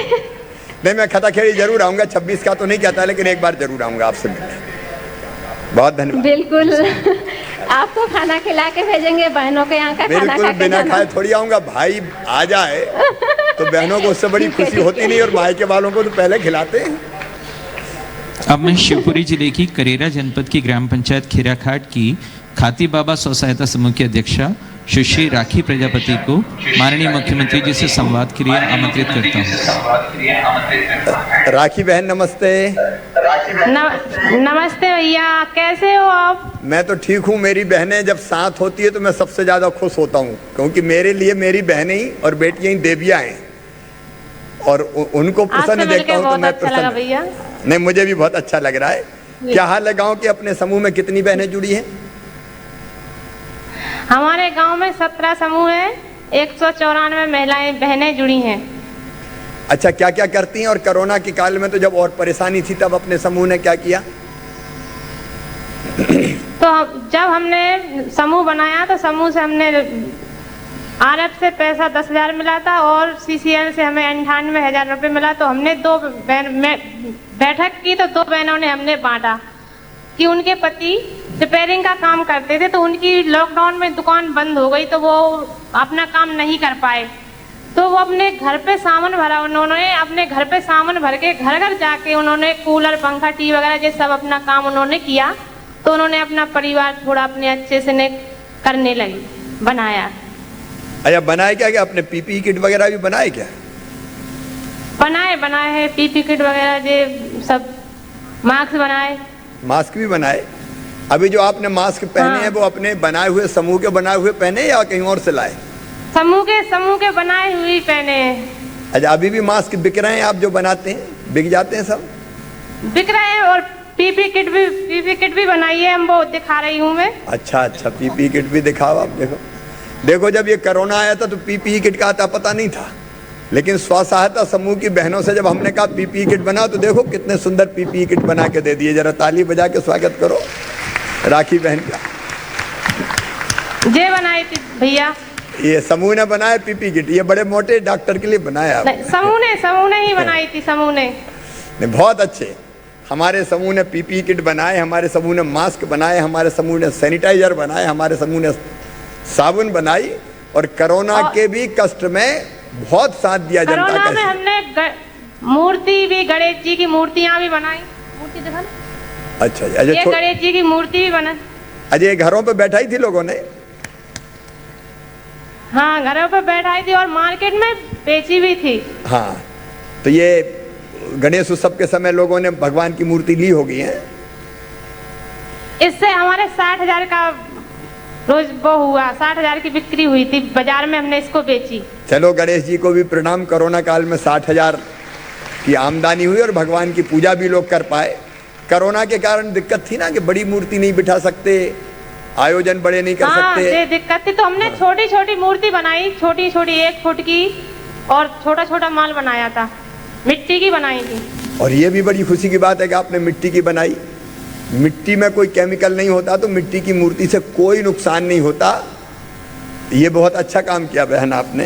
नहीं, मैं खताखेड़ी जरूर आऊंगा। 26 का तो नहीं कहता, लेकिन एक बार जरूर आऊंगा आपसे मिलने। बहुत धन्यवाद। बिल्कुल, आपको खाना खिला के भेजेंगे, बहनों के यहाँ का खाना खा के बिना खाए थोड़ी आऊंगा। भाई आ जाए तो बहनों को उससे बड़ी खुशी होती नहीं, और भाई के वालों को तो पहले खिलाते हैं। अब मैं शिवपुरी जिले की करेरा जनपद की ग्राम पंचायत खीराखाट की खाती बाबा स्व सहायता समूह की अध्यक्षा सुश्री राखी प्रजापति को माननीय मुख्यमंत्री जी से संवाद के लिए आमंत्रित करता हूँ। राखी बहन नमस्ते। नमस्ते भैया, कैसे हो आप? मैं तो ठीक हूँ। मेरी बहनें जब साथ होती है तो मैं सबसे ज्यादा खुश होता हूँ, क्योंकि मेरे लिए मेरी बहनें ही और बेटियां ही देवियां हैं। और उनको प्रसन्न देखता हूँ तो मैं अच्छा लगा भैया। नहीं, मुझे भी बहुत अच्छा लग रहा है। क्या हाल है गांव के? अपने समूह में कितनी बहनें जुड़ी हैं? हमारे गांव में 17 समूह है, 194 महिलाएं बहनें जुड़ी हैं। अच्छा, क्या क्या करती हैं? और कोरोना के काल में तो जब और परेशानी थी तब अपने समूह ने क्या किया? तो जब हमने समूह बनाया तो समूह से हमने आरएफ से पैसा 10,000 मिला था और सीसीएल से हमें 98,000 रुपये मिला। तो हमने बैठक की तो 2 बहनों ने हमने बांटा कि उनके पति रिपेयरिंग का काम करते थे तो उनकी लॉकडाउन में दुकान बंद हो गई तो वो अपना काम नहीं कर पाए, तो वो अपने घर पे सामान भरा। उन्होंने अपने घर पे सामान भर के घर घर जाके उन्होंने कूलर, पंखा, टीवी वगैरह ये सब अपना काम उन्होंने किया। तो उन्होंने अपना परिवार थोड़ा अपने अच्छे से करने लगी, बनाया। अच्छा, बनाए क्या? क्या अपने पीपीई किट वगैरह भी बनाए क्या? बनाए हैं पीपी किट वगैरह, ये सब मास्क बनाए। मास्क भी बनाए। अभी जो आपने मास्क पहने हैं वो अपने बनाए हुए समूह के बनाए हुए पहने या कहीं और से लाए? समूह के बनाए हुए पहने हैं। अच्छा, अभी भी मास्क बिक रहे हैं? आप जो बनाते हैं बिक जाते हैं? सब बिक रहे हैं। और पीपी किट भी बनाई है, हम वो दिखा रही हूँ मैं। अच्छा, पीपी किट भी दिखाओ। आप देखो जब ये कोरोना आया था तो पीपी किट का आता पता नहीं था, लेकिन स्व सहायता समूह की बहनों से जब हमने कहा पीपी किट बनाओ तो देखो कितने सुंदर पीपी किट बना के दे दिए। जरा ताली बजा के स्वागत करो राखी बहन का। ये बनाई थी भैया, ये समूह ने बनाया पीपी किट। ये बड़े मोटे डॉक्टर के लिए बनाया। समूह ने ही बनाई थी। समूह ने बहुत अच्छे। हमारे समूह ने पीपी किट बनाए, हमारे समूह ने मास्क बनाए, हमारे समूह ने सैनिटाइजर बनाए, हमारे समूह ने साबुन बनाई और कोरोना के भी कष्ट में बहुत साथ दिया जनता का। कोरोना में हमने मूर्ति भी, गणेश जी की मूर्तियां भी बनाई। मूर्ति देखा ना? अच्छा, ये गणेश जी की मूर्ति भी बना। अजय घरों पे बैठाई थी लोगों ने? हाँ, घरों पे बैठाई थी और मार्केट में बेची भी थी। हाँ, तो ये गणेश उत्सव के समय लोगों ने भगवान की मूर्ति ली होगी है? इससे हमारे 60,000 का रोज वो हुआ, 60,000 की बिक्री हुई थी बाजार में, हमने इसको बेची। चलो गणेश जी को भी प्रणाम। कोरोना काल में 60,000 की आमदनी हुई और भगवान की पूजा भी लोग कर पाए। कोरोना के कारण दिक्कत थी ना कि बड़ी मूर्ति नहीं बिठा सकते, आयोजन बड़े नहीं कर सकते। ये दिक्कत थी तो हमने छोटी छोटी मूर्ति बनाई, छोटी 1 फुट की, और छोटा माल बनाया था, मिट्टी की बनाई थी। और ये भी बड़ी खुशी की बात है कि आपने मिट्टी की बनाई। मिट्टी में कोई केमिकल नहीं होता तो मिट्टी की मूर्ति से कोई नुकसान नहीं होता। ये बहुत अच्छा काम किया बहन आपने।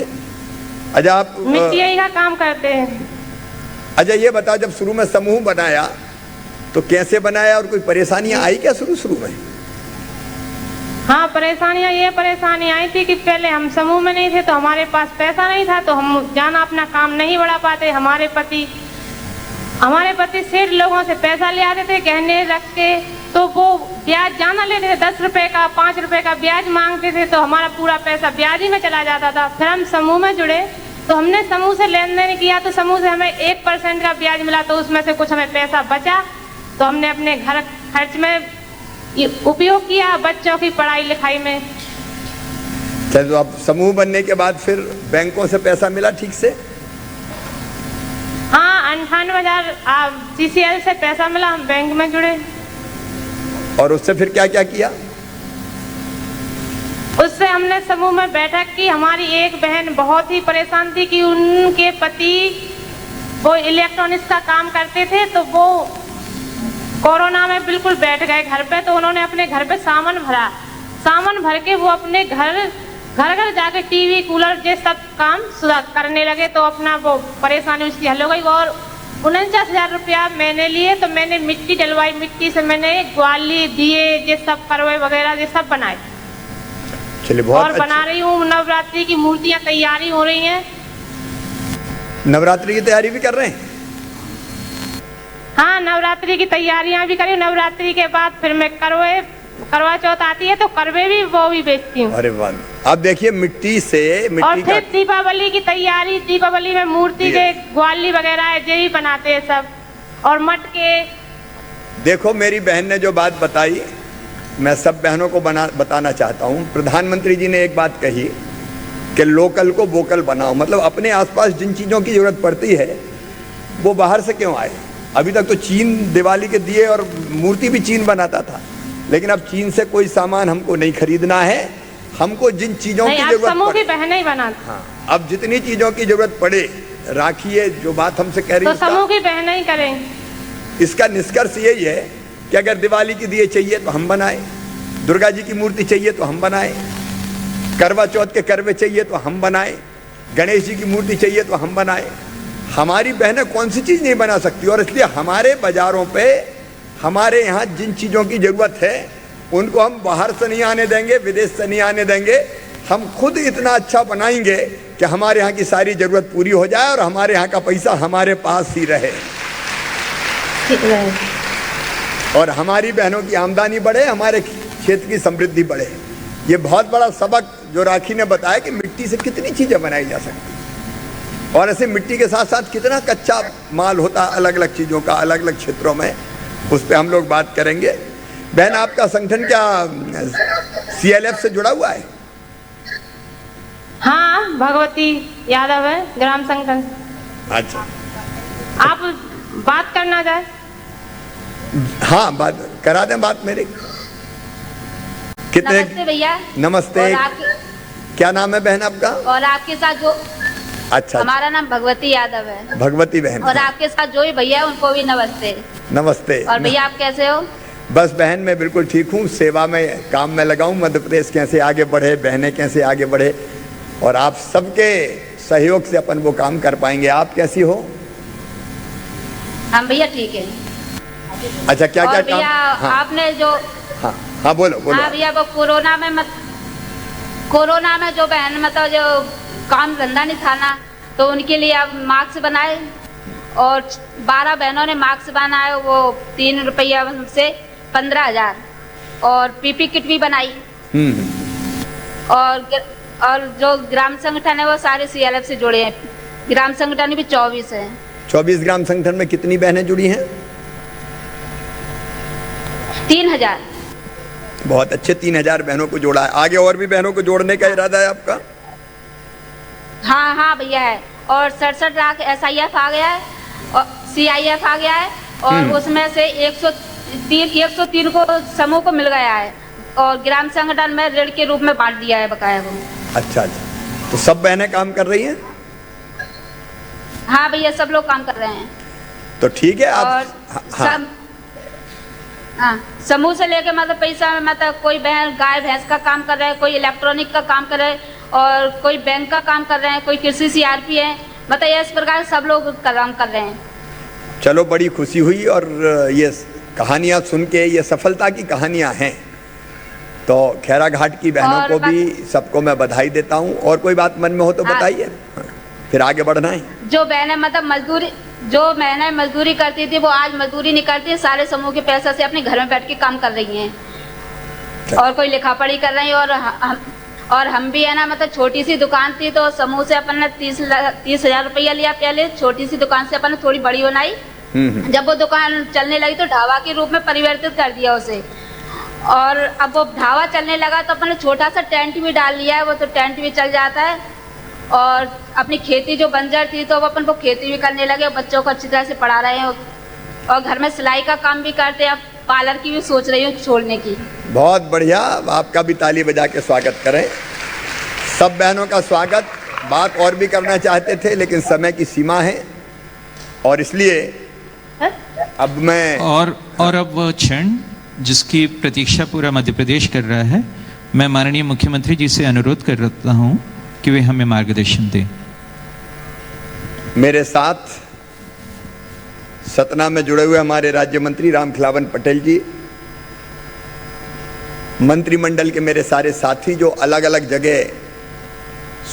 अच्छा, आप मिट्टी का काम करते हैं। अच्छा, ये बताओ जब शुरू में समूह बनाया तो कैसे बनाया और कोई परेशानियां आई क्या शुरू में? हाँ, परेशानी आई थी कि पहले हम समूह में नहीं थे तो हमारे पास पैसा नहीं था तो हम जाना अपना काम नहीं बढ़ा पाते। हमारे पति सेठ लोगों से पैसा ले आते थे गहने रख के, तो वो ब्याज जाना लेते थे, 10 रुपए का 5 रुपए का ब्याज मांगते थे, तो हमारा पूरा पैसा ब्याज ही में चला जाता था। फिर हम समूह में जुड़े तो हमने समूह से लेन देन किया तो समूह से हमें 1% का ब्याज मिला, तो उसमें से कुछ हमें पैसा बचा तो हमने अपने घर खर्च में उपयोग किया, बच्चों की पढ़ाई लिखाई में। चलो, अब समूह बनने के बाद फिर बैंकों से पैसा मिला ठीक से? हाँ, 98,000 सीसीएल से पैसा मिला, हम बैंक में जुड़े। और उससे फिर क्या क्या किया? उससे हमने समूह में बैठक की। हमारी एक बहन बहुत ही परेशान थी कि उनके पति वो इलेक्ट्रॉनिक्स का काम करते थे तो वो कोरोना में बिल्कुल बैठ गए घर पे, तो उन्होंने अपने घर पे सामान भर के वो अपने घर जाके टीवी, कूलर ये सब काम करने लगे, तो अपना वो परेशानी उसकी हल हो गई। और 49,000 रुपया मैंने लिए तो मैंने मिट्टी डलवाई, मिट्टी से मैंने ग्वाली, दिए ये सब करवे वगैरह ये सब बनाए। चलिए, बहुत और बना रही हूँ। नवरात्रि की मूर्तियाँ तैयारी हो रही हैं। नवरात्रि की तैयारी भी कर रहे हैं? हाँ, नवरात्रि की तैयारियां भी करी। नवरात्रि के बाद फिर मैं करवा चौथ आती है तो करवे भी वो भी बेचती हूँ। अरे वाह! अब देखिए मिट्टी और फिर दीपावली की तैयारी, दीपावली में मूर्ति के ग्वाली वगैरह है ये भी बनाते हैं सब, और मटके। देखो, मेरी बहन ने जो बात बताई मैं सब बहनों को बताना चाहता हूँ। प्रधानमंत्री जी ने एक बात कही कि लोकल को वोकल बनाओ, मतलब अपने आसपास जिन चीज़ों की ज़रूरत पड़ती है वो बाहर से क्यों आए। अभी तक तो चीन दिवाली के दिए और मूर्ति भी चीन बनाता था, लेकिन अब चीन से कोई सामान हमको नहीं खरीदना है। हमको जिन चीज़ों की जरूरत समूह पड़े, की बहनें ही बनाते। हाँ, अब जितनी चीज़ों की जरूरत पड़े, राखिए जो बात हमसे कह रही तो है, समूह की बहनें ही करें। इसका निष्कर्ष यही है कि अगर दिवाली के दिए चाहिए तो हम बनाए, दुर्गा जी की मूर्ति चाहिए तो हम बनाए, करवा चौथ के करवे चाहिए तो हम बनाए, गणेश जी की मूर्ति चाहिए तो हम बनाए। हमारी बहनें कौन सी चीज़ नहीं बना सकती, और इसलिए हमारे बाजारों पे हमारे यहाँ जिन चीज़ों की ज़रूरत है उनको हम बाहर से नहीं आने देंगे, विदेश से नहीं आने देंगे। हम खुद इतना अच्छा बनाएंगे कि हमारे यहाँ की सारी ज़रूरत पूरी हो जाए और हमारे यहाँ का पैसा हमारे पास ही रहे और हमारी बहनों की आमदनी बढ़े, हमारे क्षेत्र की समृद्धि बढ़े। ये बहुत बड़ा सबक जो राखी ने बताया कि मिट्टी से कितनी चीज़ें बनाई जा सकती, और ऐसे मिट्टी के साथ साथ कितना कच्चा माल होता है अलग अलग चीज़ों का, अलग अलग क्षेत्रों में, उस पर हम लोग बात करेंगे। बहन, आपका संगठन क्या CLF से जुड़ा हुआ है? हाँ, भगवती यादव है, ग्राम संगठन। अच्छा, आप बात करना चाहे? हाँ, बात करा दें, बात मेरी। कितने? नमस्ते भैया। नमस्ते। क्या नाम है बहन आपका? और आपके साथ जो अच्छा, हमारा नाम भगवती यादव है। भगवती बहन। और आपके साथ जो भी भैया है उनको भी नमस्ते। नमस्ते। और भैया आप कैसे हो? बस बहन, मैं बिल्कुल ठीक हूँ, सेवा में काम में लगा हूँ। मध्य प्रदेश कैसे आगे बढ़े, बहनें कैसे आगे बढ़े, और आप सबके सहयोग से अपन वो काम कर पाएंगे। आप कैसी हो? हम भैया ठीक है। अच्छा, क्या क्या काम? भैया हाँ, आपने जो हाँ बोलो बोलो। हाँ भैया, वो कोरोना में जो बहन मतलब जो काम धंधा नहीं था ना, तो उनके लिए आप मास्क बनाए, और 12 बहनों ने मास्क बनाए, वो 3 रुपया से 15,000, और PP किट भी बनाई। और जो ग्राम संगठन है वो सारे CLF से जुड़े हैं। ग्राम संगठन भी 24 है। 24 ग्राम संगठन में कितनी बहनें जुड़ी हैं? 3,000। बहुत अच्छे, 3,000 बहनों को जोड़ा है। आगे और भी बहनों को जोड़ने का इरादा है आपका? हाँ हाँ भैया है, और 67 लाख SIF आ गया है, और CIF आ गया है, और उसमें से 103 को समूह को मिल गया है, और ग्राम संगठन में ऋण के रूप में बांट दिया है बकाया को। अच्छा अच्छा, तो सब बहनें काम कर रही हैं? हाँ भैया, सब लोग काम कर रहे हैं। तो ठीक है। आप और समूह से लेके मतलब पैसा में मतलब कोई बहन गाय भैंस का काम कर रहे हैं, कोई इलेक्ट्रॉनिक का काम कर रहे हैं, और कोई बैंक का काम कर रहे हैं, कोई कृषि CRP है, मतलब इस प्रकार सब लोग काम कर रहे हैं। चलो, बड़ी खुशी हुई, और ये कहानियाँ सुन के, ये सफलता की कहानियाँ हैं। तो खैरा घाट की बहनों को भी सबको मैं बधाई देता हूँ। और कोई बात मन में हो तो बताइए, फिर आगे बढ़ना है। जो बहनें मतलब मजदूरी करती थी, वो आज मजदूरी नहीं करती, सारे समूह के पैसा से अपने घर में बैठ के काम कर रही हैं, और कोई लिखा पढ़ी कर रही है। और हम भी है ना, मतलब छोटी सी दुकान थी, तो समूह से अपन ने 30,000 रुपया लिया पहले, छोटी सी दुकान से अपन ने थोड़ी बड़ी बनाई। जब वो दुकान चलने लगी तो ढाबा के रूप में परिवर्तित कर दिया उसे, और अब वो ढाबा चलने लगा तो अपन ने छोटा सा टेंट भी डाल लिया है, वो तो टेंट भी चल जाता है। और अपनी खेती जो बंजर थी तो वो अपन को खेती भी करने लगे, बच्चों को अच्छी तरह से पढ़ा रहे हैं, और घर में सिलाई का काम भी करते हैं। अब पार्लर की भी सोच रही हूँ छोड़ने की। बहुत बढ़िया, आपका भी ताली बजा के स्वागत करें। सब बहनों का स्वागत। बात और भी करना चाहते थे, लेकिन समय की सीमा है, और इसलिए अब मैं और अब वह क्षण जिसकी प्रतीक्षा पूरा मध्य प्रदेश कर रहा है, मैं माननीय मुख्यमंत्री जी से अनुरोध करता हूँ कि वे हमें मार्गदर्शन दें। मेरे साथ सतना में जुड़े हुए हमारे राज्य मंत्री रामखिलावन पटेल जी, मंत्रिमंडल के मेरे सारे साथी जो अलग अलग जगह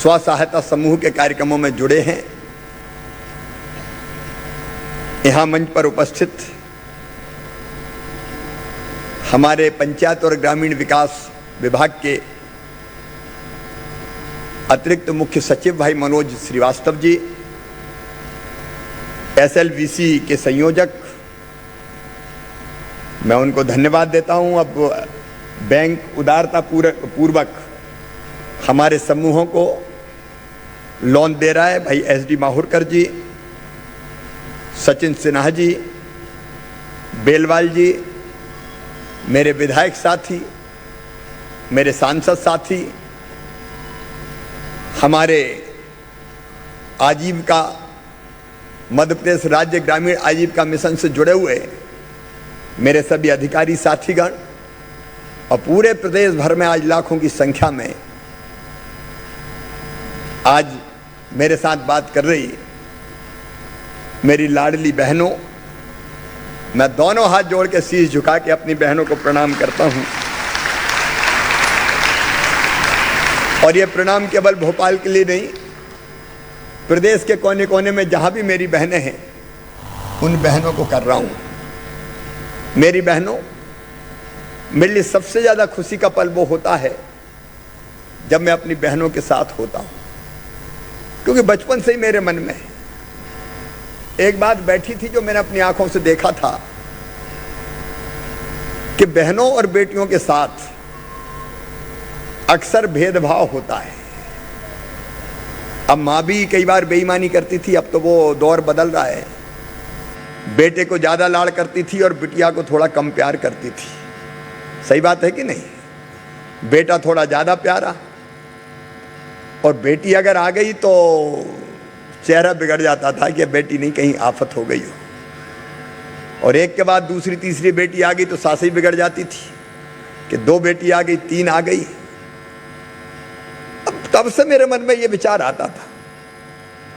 स्व सहायता समूह के कार्यक्रमों में जुड़े हैं, यहाँ मंच पर उपस्थित हमारे पंचायत और ग्रामीण विकास विभाग के अतिरिक्त मुख्य सचिव भाई मनोज श्रीवास्तव जी, SLVC के संयोजक, मैं उनको धन्यवाद देता हूं। अब बैंक उदारता पूर्वक हमारे समूहों को लोन दे रहा है भाई SD माहुरकर जी, सचिन सिन्हा जी, बेलवाल जी, मेरे विधायक साथी, मेरे सांसद साथी, हमारे आजीविका मध्य प्रदेश राज्य ग्रामीण आजीविका मिशन से जुड़े हुए मेरे सभी अधिकारी साथीगण और पूरे प्रदेश भर में आज लाखों की संख्या में आज मेरे साथ बात कर रही मेरी लाडली बहनों, मैं दोनों हाथ जोड़ के शीश झुका के अपनी बहनों को प्रणाम करता हूं। और ये प्रणाम केवल भोपाल के लिए नहीं, प्रदेश के कोने कोने में जहां भी मेरी बहनें हैं उन बहनों को कर रहा हूं। मेरी बहनों, मेरे लिए सबसे ज्यादा खुशी का पल वो होता है जब मैं अपनी बहनों के साथ होता हूं, क्योंकि बचपन से ही मेरे मन में एक बात बैठी थी जो मैंने अपनी आंखों से देखा था कि बहनों और बेटियों के साथ अक्सर भेदभाव होता है। अब मां भी कई बार बेईमानी करती थी, अब तो वो दौर बदल रहा है। बेटे को ज्यादा लाड़ करती थी और बिटिया को थोड़ा कम प्यार करती थी। सही बात है कि नहीं? बेटा थोड़ा ज्यादा प्यारा और बेटी अगर आ गई तो चेहरा बिगड़ जाता था कि बेटी नहीं कहीं आफत हो गई हो। और एक के बाद दूसरी तीसरी बेटी आ गई तो सास ही बिगड़ जाती थी कि 2 बेटी आ गई, 3 आ गई। अब तब से मेरे मन में ये विचार आता था,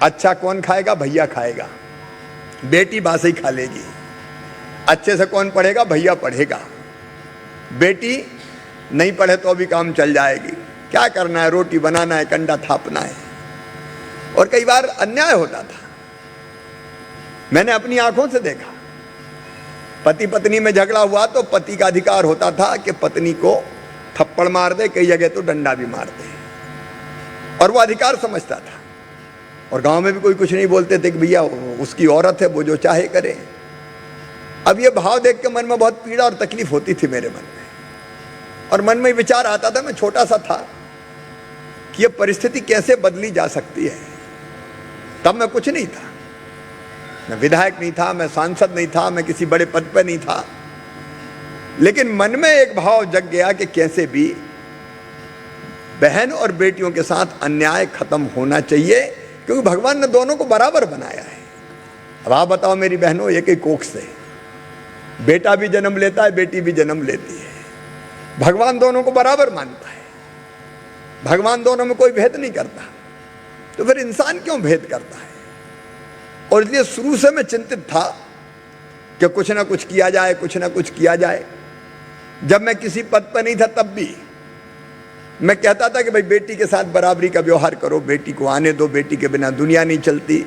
अच्छा कौन खाएगा? भैया खाएगा, बेटी बासी खा लेगी। अच्छे से कौन पढ़ेगा? भैया पढ़ेगा। बेटी नहीं पढ़े तो भी काम चल जाएगी। क्या करना है? रोटी बनाना है, कंडा थापना है। और कई बार अन्याय होता था, मैंने अपनी आंखों से देखा। पति पत्नी में झगड़ा हुआ तो पति का अधिकार होता था कि पत्नी को थप्पड़ मार दे, कई जगह तो डंडा भी मार दे, और वो अधिकार समझता था। और गांव में भी कोई कुछ नहीं बोलते थे कि भैया उसकी औरत है, वो जो चाहे करे। अब ये भाव देख के मन में बहुत पीड़ा और तकलीफ होती थी मेरे मन में। और मन में विचार आता था, मैं छोटा सा था, कि ये परिस्थिति कैसे बदली जा सकती है। तब मैं कुछ नहीं था, मैं विधायक नहीं था, मैं सांसद नहीं था, मैं किसी बड़े पद पर नहीं था, लेकिन मन में एक भाव जग गया कि कैसे भी बहन और बेटियों के साथ अन्याय खत्म होना चाहिए, क्योंकि भगवान ने दोनों को बराबर बनाया है। अब आप बताओ मेरी बहनों, एक ही कोख से बेटा भी जन्म लेता है, बेटी भी जन्म लेती है। भगवान दोनों को बराबर मानता है, भगवान दोनों में कोई भेद नहीं करता, तो फिर इंसान क्यों भेद करता है? और इसलिए शुरू से मैं चिंतित था कि कुछ ना कुछ किया जाए, कुछ ना कुछ किया जाए। जब मैं किसी पद पर नहीं था तब भी मैं कहता था कि भाई बेटी के साथ बराबरी का व्यवहार करो, बेटी को आने दो, बेटी के बिना दुनिया नहीं चलती।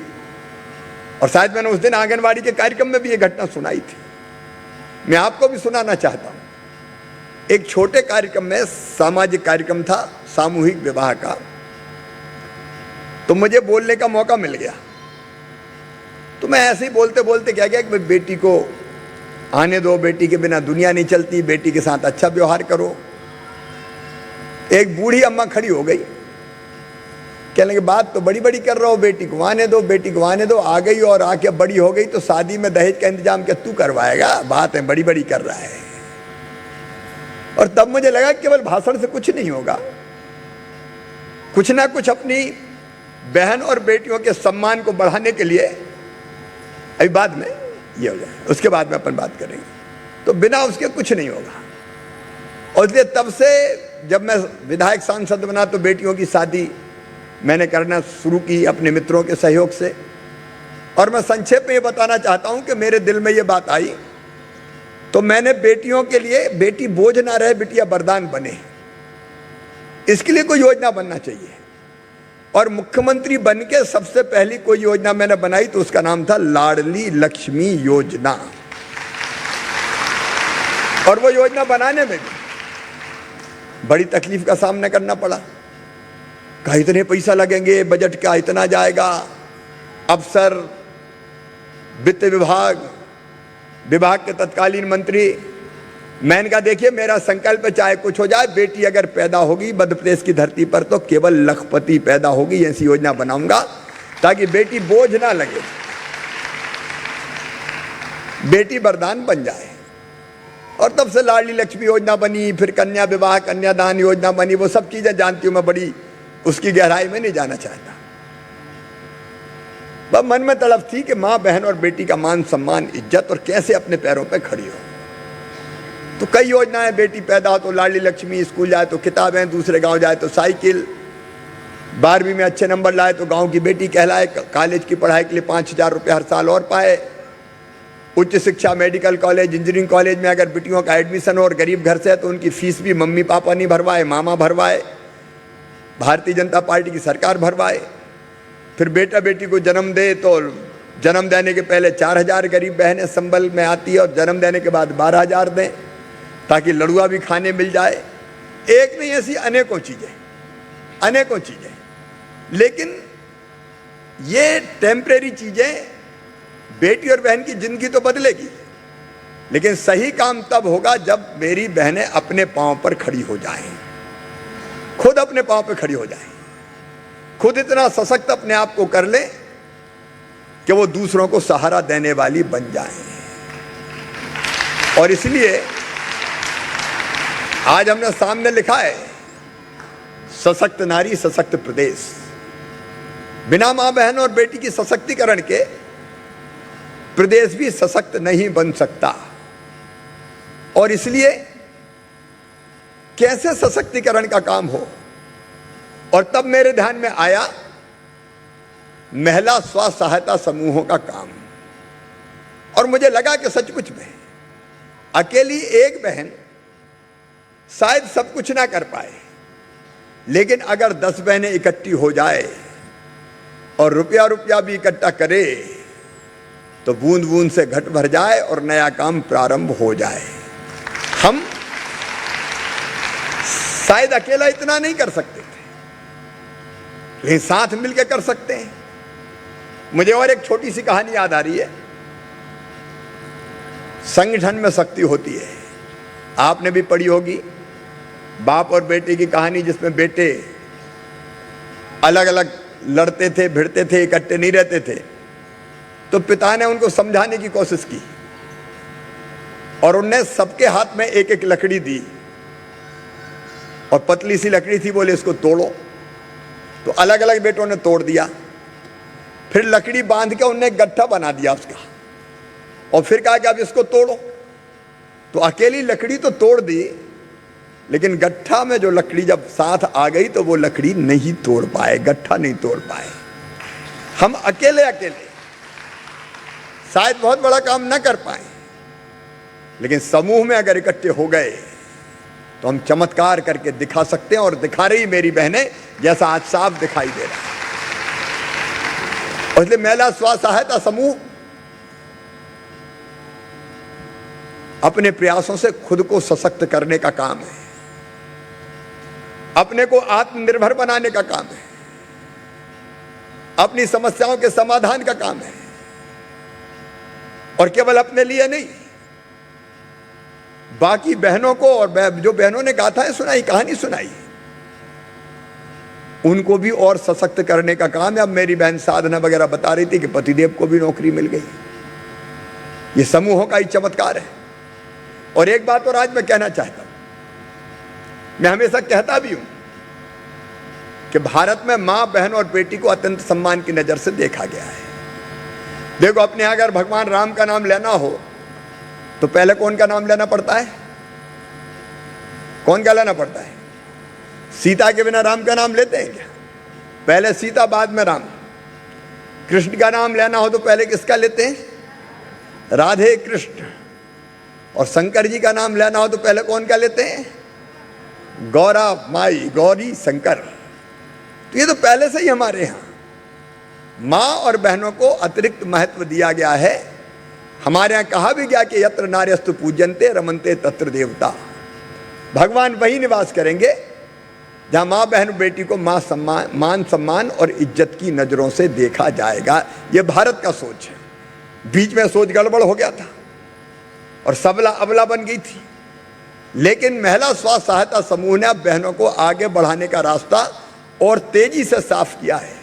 और शायद मैंने उस दिन आंगनवाड़ी के कार्यक्रम में भी ये घटना सुनाई थी, मैं आपको भी सुनाना चाहता हूं। एक छोटे कार्यक्रम में, सामाजिक कार्यक्रम था, सामूहिक विवाह का, तो मुझे बोलने का मौका मिल गया। तो मैं ऐसे ही बोलते बोलते क्या गया कि बेटी को आने दो, बेटी के बिना दुनिया नहीं चलती, बेटी के साथ अच्छा व्यवहार करो। एक बूढ़ी अम्मा खड़ी हो गई, कहने की बात तो बड़ी बड़ी कर रहा हो, बेटी को आने दो, बेटी को आने दो। आ गई और आके बड़ी हो गई तो शादी में दहेज का इंतजाम क्या तू करवाएगा? बात है बड़ी बड़ी कर रहा है। और तब मुझे लगा केवल भाषण से कुछ नहीं होगा, कुछ ना कुछ अपनी बहन और बेटियों के सम्मान को बढ़ाने के लिए, अभी बाद में ये हो जाए, उसके बाद में अपन बात करेंगे, तो बिना उसके कुछ नहीं होगा। और इसलिए तब से जब मैं विधायक सांसद बना तो बेटियों की शादी मैंने करना शुरू की अपने मित्रों के सहयोग से। और मैं संक्षेप में ये बताना चाहता हूं कि मेरे दिल में ये बात आई तो मैंने बेटियों के लिए, बेटी बोझ ना रहे, बिटिया वरदान बने, इसके लिए कोई योजना बनना चाहिए। और मुख्यमंत्री बन के सबसे पहली कोई योजना मैंने बनाई तो उसका नाम था लाडली लक्ष्मी योजना। और वो योजना बनाने में भी बड़ी तकलीफ का सामना करना पड़ा। कहा इतने पैसा लगेंगे, बजट का इतना जाएगा। अफसर, वित्त विभाग के तत्कालीन मंत्री मैंने कहा देखिए मेरा संकल्प है, चाहे कुछ हो जाए, बेटी अगर पैदा होगी मध्य प्रदेश की धरती पर तो केवल लखपति पैदा होगी। ऐसी योजना बनाऊंगा ताकि बेटी बोझ ना लगे, बेटी वरदान बन जाए। और तब से लाडली लक्ष्मी योजना बनी, फिर कन्या विवाह कन्यादान योजना बनी। वो सब चीजें जानती हूं मैं, बड़ी उसकी गहराई में नहीं जाना चाहता। बस मन में तड़प थी कि मां बहन और बेटी का मान सम्मान इज्जत और कैसे अपने पैरों पे खड़ी हो। तो कई योजनाएं, बेटी पैदा हो तो लाडली लक्ष्मी, स्कूल जाए तो किताबें, दूसरे गांव जाए तो साइकिल, 12वीं में अच्छे नंबर लाए तो गांव की बेटी कहलाए, कॉलेज की पढ़ाई के लिए 5,000 रुपये हर साल और पाए, उच्च शिक्षा मेडिकल कॉलेज इंजीनियरिंग कॉलेज में अगर बेटियों का एडमिशन हो और गरीब घर से है तो उनकी फीस भी मम्मी पापा नहीं भरवाए, मामा भरवाए, भारतीय जनता पार्टी की सरकार भरवाए। फिर बेटा बेटी को जन्म दे तो जन्म देने के पहले 4,000 गरीब बहनें संबल में आती है और जन्म देने के बाद 12,000 दें ताकि लड़ुआ भी खाने मिल जाए। एक नहीं, ऐसी अनेकों चीजें, अनेकों चीजें। लेकिन ये टेम्परेरी चीजें, बेटी और बहन की जिंदगी तो बदलेगी, लेकिन सही काम तब होगा जब मेरी बहनें अपने पांव पर खड़ी हो जाएं, खुद अपने पांव पर खड़ी हो जाएं, खुद इतना सशक्त अपने आप को कर ले कि वो दूसरों को सहारा देने वाली बन जाएं। और इसलिए आज हमने सामने लिखा है सशक्त नारी सशक्त प्रदेश। बिना मां बहन और बेटी की सशक्तिकरण के प्रदेश भी सशक्त नहीं बन सकता। और इसलिए कैसे सशक्तिकरण का काम हो, और तब मेरे ध्यान में आया महिला स्व सहायता समूहों का काम। और मुझे लगा कि सचमुच में अकेली एक बहन शायद सब कुछ ना कर पाए, लेकिन अगर 10 बहनें इकट्ठी हो जाए और रुपया रुपया भी इकट्ठा करे तो बूंद बूंद से घट भर जाए और नया काम प्रारंभ हो जाए। हम शायद अकेला इतना नहीं कर सकते थे, लेकिन साथ मिलकर कर सकते हैं। मुझे और एक छोटी सी कहानी याद आ रही है। संगठन में शक्ति होती है, आपने भी पढ़ी होगी, बाप और बेटे की कहानी, जिसमें बेटे अलग अलग लड़ते थे, भिड़ते थे, इकट्ठे नहीं रहते थे। तो पिता ने उनको समझाने की कोशिश की और उनने सबके हाथ में एक एक लकड़ी दी और पतली सी लकड़ी थी, बोले इसको तोड़ो। तो अलग अलग बेटों ने तोड़ दिया। फिर लकड़ी बांध के उनने गट्ठा बना दिया उसका और फिर कहा कि अब इसको तोड़ो। तो अकेली लकड़ी तो तोड़ दी, लेकिन गट्ठा में जो लकड़ी जब साथ आ गई तो वो लकड़ी नहीं तोड़ पाए, गट्ठा नहीं तोड़ पाए। हम अकेले अकेले शायद बहुत बड़ा काम ना कर पाए, लेकिन समूह में अगर इकट्ठे हो गए तो हम चमत्कार करके दिखा सकते हैं। और दिखा रही मेरी बहनें, जैसा आज साफ दिखाई दे रहा है। और इसलिए महिला स्व सहायता समूह अपने प्रयासों से खुद को सशक्त करने का काम है, अपने को आत्मनिर्भर बनाने का काम है, अपनी समस्याओं के समाधान का काम है। और केवल अपने लिए नहीं, बाकी बहनों को, और जो बहनों ने गाथाएं सुनाई, कहानी सुनाई, उनको भी और सशक्त करने का काम है। अब मेरी बहन साधना वगैरह बता रही थी कि पतिदेव को भी नौकरी मिल गई। ये समूहों का ही चमत्कार है। और एक बात और आज मैं कहना चाहता हूं, मैं हमेशा कहता भी हूं कि भारत में मां बहन और बेटी को अत्यंत सम्मान की नजर से देखा गया है। देखो, अपने यहां अगर भगवान राम का नाम लेना हो तो पहले कौन का नाम लेना पड़ता है? कौन का लेना पड़ता है? सीता के बिना राम का नाम लेते हैं क्या? पहले सीता, बाद में राम। कृष्ण का नाम लेना हो तो पहले किसका लेते हैं? राधे कृष्ण। और शंकर जी का नाम लेना हो तो पहले कौन का लेते हैं? गौरा माई, गौरी शंकर। तो ये तो पहले से ही हमारे यहां मां और बहनों को अतिरिक्त महत्व दिया गया है। हमारे यहां कहा भी गया कि यत्र नार्यस्तु पूज्यन्ते रमन्ते तत्र देवता। भगवान वही निवास करेंगे जहां मां बहन बेटी को मान सम्मान और इज्जत की नजरों से देखा जाएगा। यह भारत का सोच है। बीच में सोच गड़बड़ हो गया था और सबला अबला बन गई थी। लेकिन महिला स्व सहायता समूह ने अब बहनों को आगे बढ़ाने का रास्ता और तेजी से साफ किया है।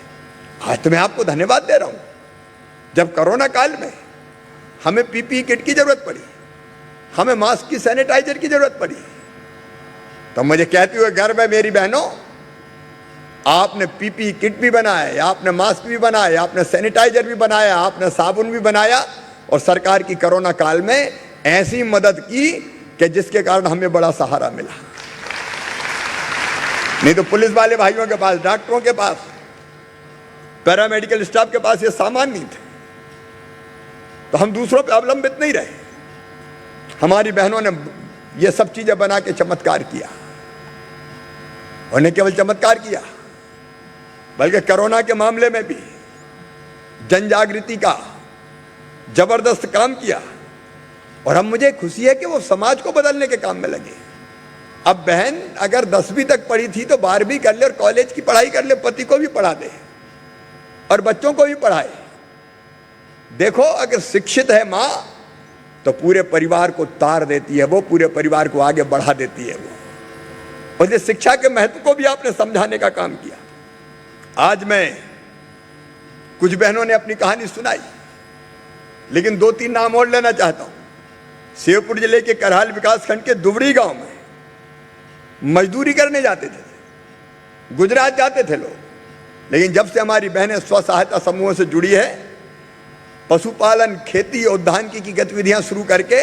आज तो मैं आपको धन्यवाद दे रहा हूं। जब कोरोना काल में हमें पीपीई किट की जरूरत पड़ी, हमें मास्क की, सैनिटाइजर की जरूरत पड़ी, तो मुझे कहते हुए गर्व है मेरी बहनों, आपने पीपीई किट भी बनाया, आपने मास्क भी बनाया, आपने सैनिटाइजर भी बनाया, आपने साबुन भी बनाया और सरकार की कोरोना काल में ऐसी मदद की कि जिसके कारण हमें बड़ा सहारा मिला। नहीं तो पुलिस वाले भाइयों के पास, डॉक्टरों के पास, पैरामेडिकल स्टाफ के पास ये सामान नहीं थे, तो हम दूसरों पर अवलंबित नहीं रहे। हमारी बहनों ने ये सब चीजें बना के चमत्कार किया, और न केवल चमत्कार किया बल्कि कोरोना के मामले में भी जन जागृति का जबरदस्त काम किया। और अब मुझे खुशी है कि वो समाज को बदलने के काम में लगे। अब बहन अगर 10वीं तक पढ़ी थी तो 12वीं कर ले और कॉलेज की पढ़ाई कर ले, पति को भी पढ़ा दे और बच्चों को भी पढ़ाए। देखो, अगर शिक्षित है मां तो पूरे परिवार को तार देती है, वो पूरे परिवार को आगे बढ़ा देती है। वो और शिक्षा के महत्व को भी आपने समझाने का काम किया। आज मैं, कुछ बहनों ने अपनी कहानी सुनाई, लेकिन 2-3 नाम और लेना चाहता हूं। शिवपुर जिले के करहाल विकासखंड के दुबड़ी गांव में मजदूरी करने जाते थे, गुजरात जाते थे लोग, लेकिन जब से हमारी बहनें स्व सहायता समूहों से जुड़ी है, पशुपालन, खेती और उद्यानिकी की गतिविधियां शुरू करके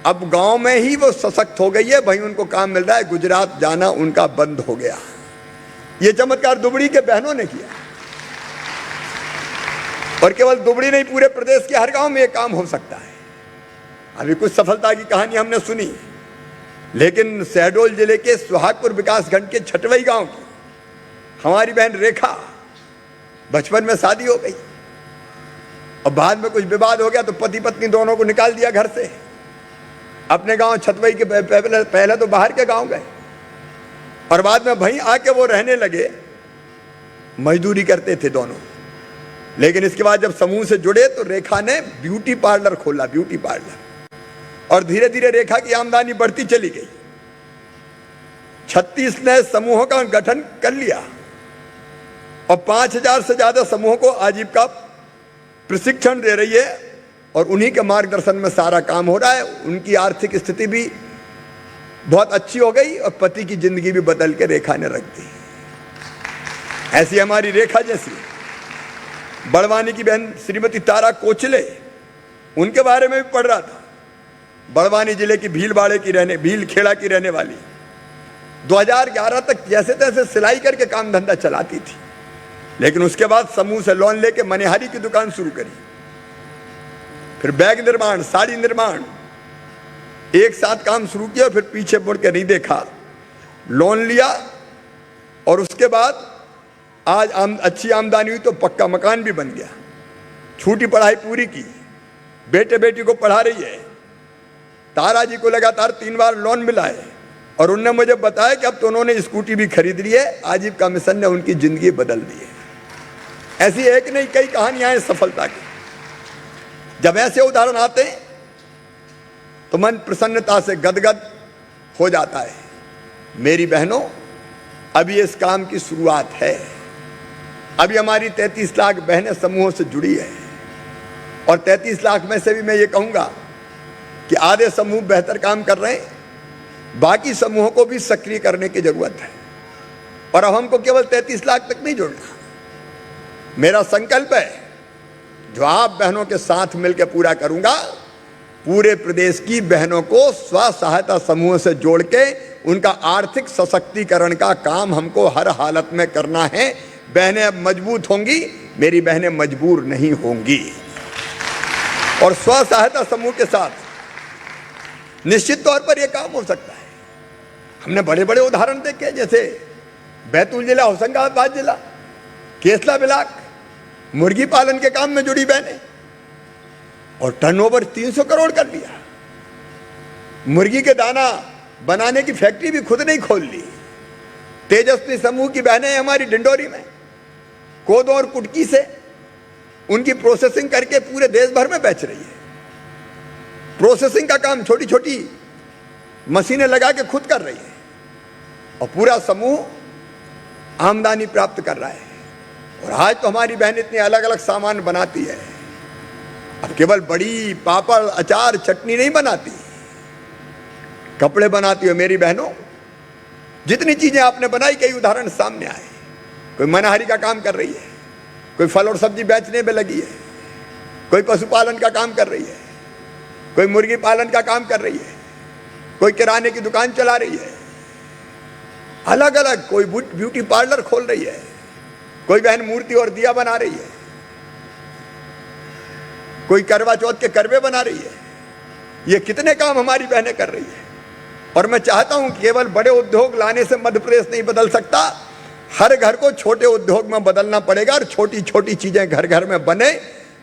अब गांव में ही वो सशक्त हो गई है। भाई उनको काम मिल रहा है, गुजरात जाना उनका बंद हो गया। ये चमत्कार दुबड़ी के बहनों ने किया, और केवल दुबड़ी नहीं, पूरे प्रदेश के हर गांव में ये काम हो सकता है। अभी कुछ सफलता की कहानी हमने सुनी, लेकिन शहडोल जिले के सुहागपुर विकासखंड के छटवई गांव की हमारी बहन रेखा, बचपन में शादी हो गई और बाद में कुछ विवाद हो गया तो पति पत्नी दोनों को निकाल दिया घर से। अपने गांव छटवई के पहले तो बाहर के गांव गए और बाद में वहीं आके वो रहने लगे, मजदूरी करते थे दोनों। लेकिन इसके बाद जब समूह से जुड़े तो रेखा ने ब्यूटी पार्लर खोला, ब्यूटी पार्लर, और धीरे धीरे रेखा की आमदनी बढ़ती चली गई। 36 नए समूहों का गठन कर लिया और 5000 से ज्यादा समूहों को आजीविका प्रशिक्षण दे रही है, और उन्हीं के मार्गदर्शन में सारा काम हो रहा है। उनकी आर्थिक स्थिति भी बहुत अच्छी हो गई और पति की जिंदगी भी बदल के रेखा ने रख दी। ऐसी हमारी रेखा जैसी बड़वानी की बहन श्रीमती तारा कोचले, उनके बारे में भी पढ़ रहा था। बड़वानी जिले की भीलखेड़ा की रहने वाली 2011 तक जैसे तैसे सिलाई करके काम धंधा चलाती थी, लेकिन उसके बाद समूह से लोन लेके मनिहारी की दुकान शुरू करी, फिर बैग निर्माण, साड़ी निर्माण, एक साथ काम शुरू किया, फिर पीछे मुड़ के नहीं देखा, लोन लिया और उसके बाद आज अच्छी आमदनी हुई तो पक्का मकान भी बन गया। छोटी पढ़ाई पूरी की, बेटे बेटी को पढ़ा रही है। तारा जी को लगातार 3 बार लोन मिला है और उनने मुझे बताया कि अब तो उन्होंने स्कूटी भी खरीद ली है। आजीविका मिशन ने उनकी जिंदगी बदल दी है। ऐसी एक नहीं कई कहानियां हैं सफलता की। जब ऐसे उदाहरण आते हैं तो मन प्रसन्नता से गदगद हो जाता है। मेरी बहनों, अभी इस काम की शुरुआत है। अभी हमारी 33 लाख बहनें समूहों से जुड़ी है और 33 लाख में से भी मैं ये कहूंगा कि आधे समूह बेहतर काम कर रहे हैं, बाकी समूहों को भी सक्रिय करने की जरूरत है। और अब हमको केवल 33 लाख तक नहीं जोड़ना। मेरा संकल्प है, जो आप बहनों के साथ मिलकर पूरा करूंगा, पूरे प्रदेश की बहनों को स्व सहायता समूह से जोड़ के उनका आर्थिक सशक्तिकरण का काम हमको हर हालत में करना है। बहनें अब मजबूत होंगी, मेरी बहनें मजबूर नहीं होंगी। और स्व सहायता समूह के साथ निश्चित तौर पर यह काम हो सकता है। हमने बड़े बड़े उदाहरण देखे, जैसे बैतूल जिला, होशंगाबाद जिला, केसला ब्लॉक, मुर्गी पालन के काम में जुड़ी बहनें और टर्नओवर 300 करोड़ कर लिया। मुर्गी के दाना बनाने की फैक्ट्री भी खुद नहीं खोल ली। तेजस्वी समूह की बहनें हमारी डिंडोरी में कोदो और कुटकी से उनकी प्रोसेसिंग करके पूरे देश भर में बेच रही है। प्रोसेसिंग का काम छोटी छोटी मशीनें लगा के खुद कर रही है और पूरा समूह आमदनी प्राप्त कर रहा है। और आज तो हमारी बहन इतने अलग अलग सामान बनाती है, अब केवल बड़ी पापड़ अचार चटनी नहीं बनाती, कपड़े बनाती है। मेरी बहनों, जितनी चीजें आपने बनाई कई उदाहरण सामने आए। कोई मनहारी का काम कर रही है, कोई फल और सब्जी बेचने में लगी है, कोई पशुपालन का काम कर रही है, कोई मुर्गी पालन का काम कर रही है, कोई किराने की दुकान चला रही है, अलग अलग, कोई ब्यूटी पार्लर खोल रही है, कोई बहन मूर्ति और दिया बना रही है, कोई करवा चौथ के करवे बना रही है। ये कितने काम हमारी बहनें कर रही है। और मैं चाहता हूं कि केवल बड़े उद्योग लाने से मध्य प्रदेश नहीं बदल सकता, हर घर को छोटे उद्योग में बदलना पड़ेगा और छोटी छोटी चीजें घर घर में बने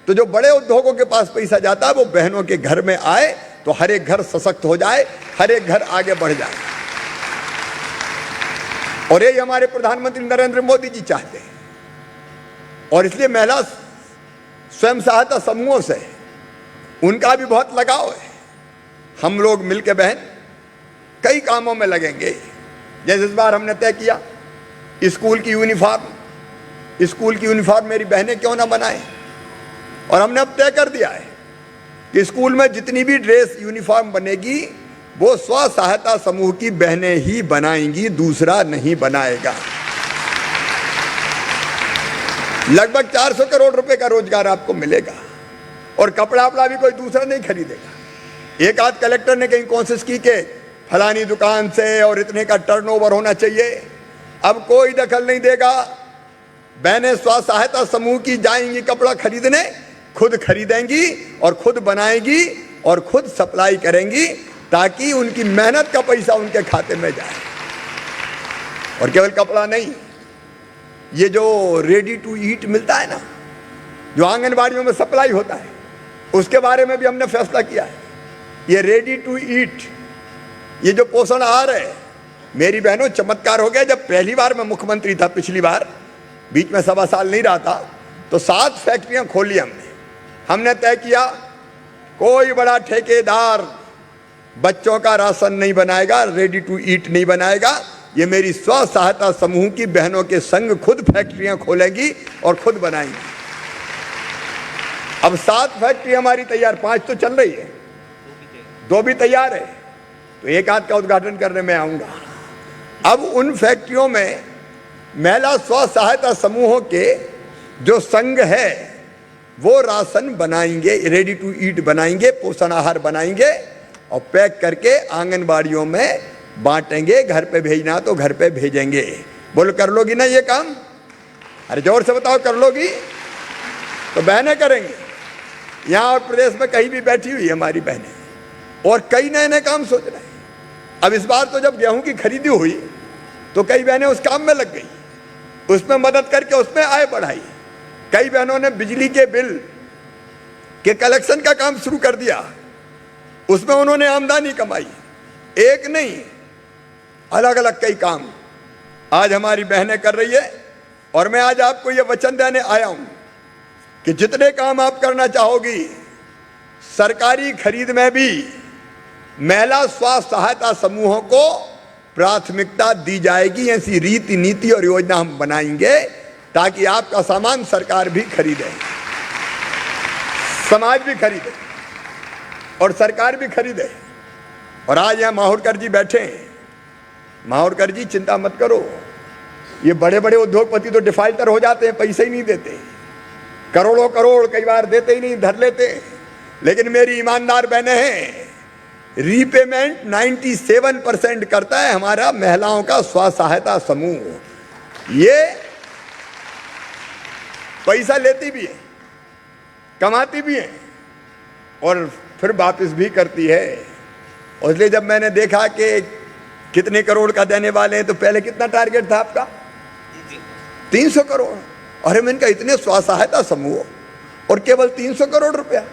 तो जो बड़े उद्योगों के पास पैसा जाता है वो बहनों के घर में आए तो हर एक घर सशक्त हो जाए, हर एक घर आगे बढ़ जाए। और यही हमारे प्रधानमंत्री नरेंद्र मोदी जी चाहते हैं। और इसलिए महिला स्वयं सहायता समूहों से उनका भी बहुत लगाव है। हम लोग मिलकर बहन कई कामों में लगेंगे। जैसे इस बार हमने तय किया स्कूल की यूनिफॉर्म मेरी बहनें क्यों ना बनाएं, और हमने अब तय कर दिया है कि स्कूल में जितनी भी ड्रेस यूनिफॉर्म बनेगी वो स्व सहायता समूह की बहनें ही बनाएंगी, दूसरा नहीं बनाएगा। लगभग 400 करोड़ रुपए का रोजगार आपको मिलेगा और कपड़ा वपड़ा भी कोई दूसरा नहीं खरीदेगा। एक आध कलेक्टर ने कहीं कोशिश की कि फलानी दुकान से और इतने का टर्नओवर होना चाहिए, अब कोई दखल नहीं देगा। बहनें स्व सहायता समूह की जाएंगी कपड़ा खरीदने, खुद खरीदेंगी और खुद बनाएंगी और खुद सप्लाई करेंगी ताकि उनकी मेहनत का पैसा उनके खाते में जाए। और केवल कपड़ा नहीं, ये जो रेडी टू ईट मिलता है ना, जो आंगनबाड़ियों में सप्लाई होता है, उसके बारे में भी हमने फैसला किया है। ये रेडी टू ईट, ये जो पोषण आहार है, मेरी बहनों चमत्कार हो गया। जब पहली बार मैं मुख्यमंत्री था, पिछली बार बीच में 1.25 साल नहीं रहा था, तो 7 फैक्ट्रियां खोली हमने तय किया कोई बड़ा ठेकेदार बच्चों का राशन नहीं बनाएगा, रेडी टू ईट नहीं बनाएगा। ये मेरी स्व सहायता समूह की बहनों के संग खुद फैक्ट्रियां खोलेंगी और खुद बनाएंगी। अब 7 फैक्ट्री हमारी तैयार, 5 तो चल रही है, 2 भी तैयार है, तो एक आध का उद्घाटन करने में आऊंगा। अब उन फैक्ट्रियों में महिला स्व सहायता समूहों के जो संघ है वो राशन बनाएंगे, रेडी टू ईट बनाएंगे, पोषण आहार बनाएंगे और पैक करके आंगनबाड़ियों में बांटेंगे। घर पे भेजना तो घर पे भेजेंगे। बोलो कर लोगी ना ये काम? अरे जोर से बताओ, कर लोगी? तो बहनें करेंगे। यहाँ और प्रदेश में कहीं भी बैठी हुई हमारी बहनें और कई नए नए काम सोच रहे हैं। अब इस बार तो जब गेहूं की खरीदी हुई तो कई बहनें उस काम में लग गई, उसमें मदद करके उसमें आय बढ़ाई। कई बहनों ने बिजली के बिल के कलेक्शन का काम शुरू कर दिया, उसमें उन्होंने आमदनी कमाई। एक नहीं, अलग अलग कई काम आज हमारी बहनें कर रही है। और मैं आज आपको ये वचन देने आया हूं कि जितने काम आप करना चाहोगी, सरकारी खरीद में भी महिला स्व सहायता समूहों को प्राथमिकता दी जाएगी। ऐसी रीति नीति और योजना हम बनाएंगे ताकि आपका सामान सरकार भी खरीदे, समाज भी खरीदे और सरकार भी खरीदे। और आज यहाँ माहौरकर जी बैठे हैं। माहौरकर जी चिंता मत करो, ये बड़े बड़े उद्योगपति तो डिफाल्टर हो जाते हैं, पैसे ही नहीं देते, करोड़ों करोड़ कई बार देते ही नहीं, धर लेते। लेकिन मेरी ईमानदार बहनें हैं, रीपेमेंट 97% करता है हमारा महिलाओं का स्व सहायता समूह। ये पैसा लेती भी है, कमाती भी है और फिर वापस भी करती है। और इसलिए जब मैंने देखा कि कितने करोड़ का देने वाले हैं, तो पहले कितना टारगेट था आपका? 300 करोड़। और मैंने कहा इतने स्व सहायता समूह और केवल 300 करोड़ रुपया,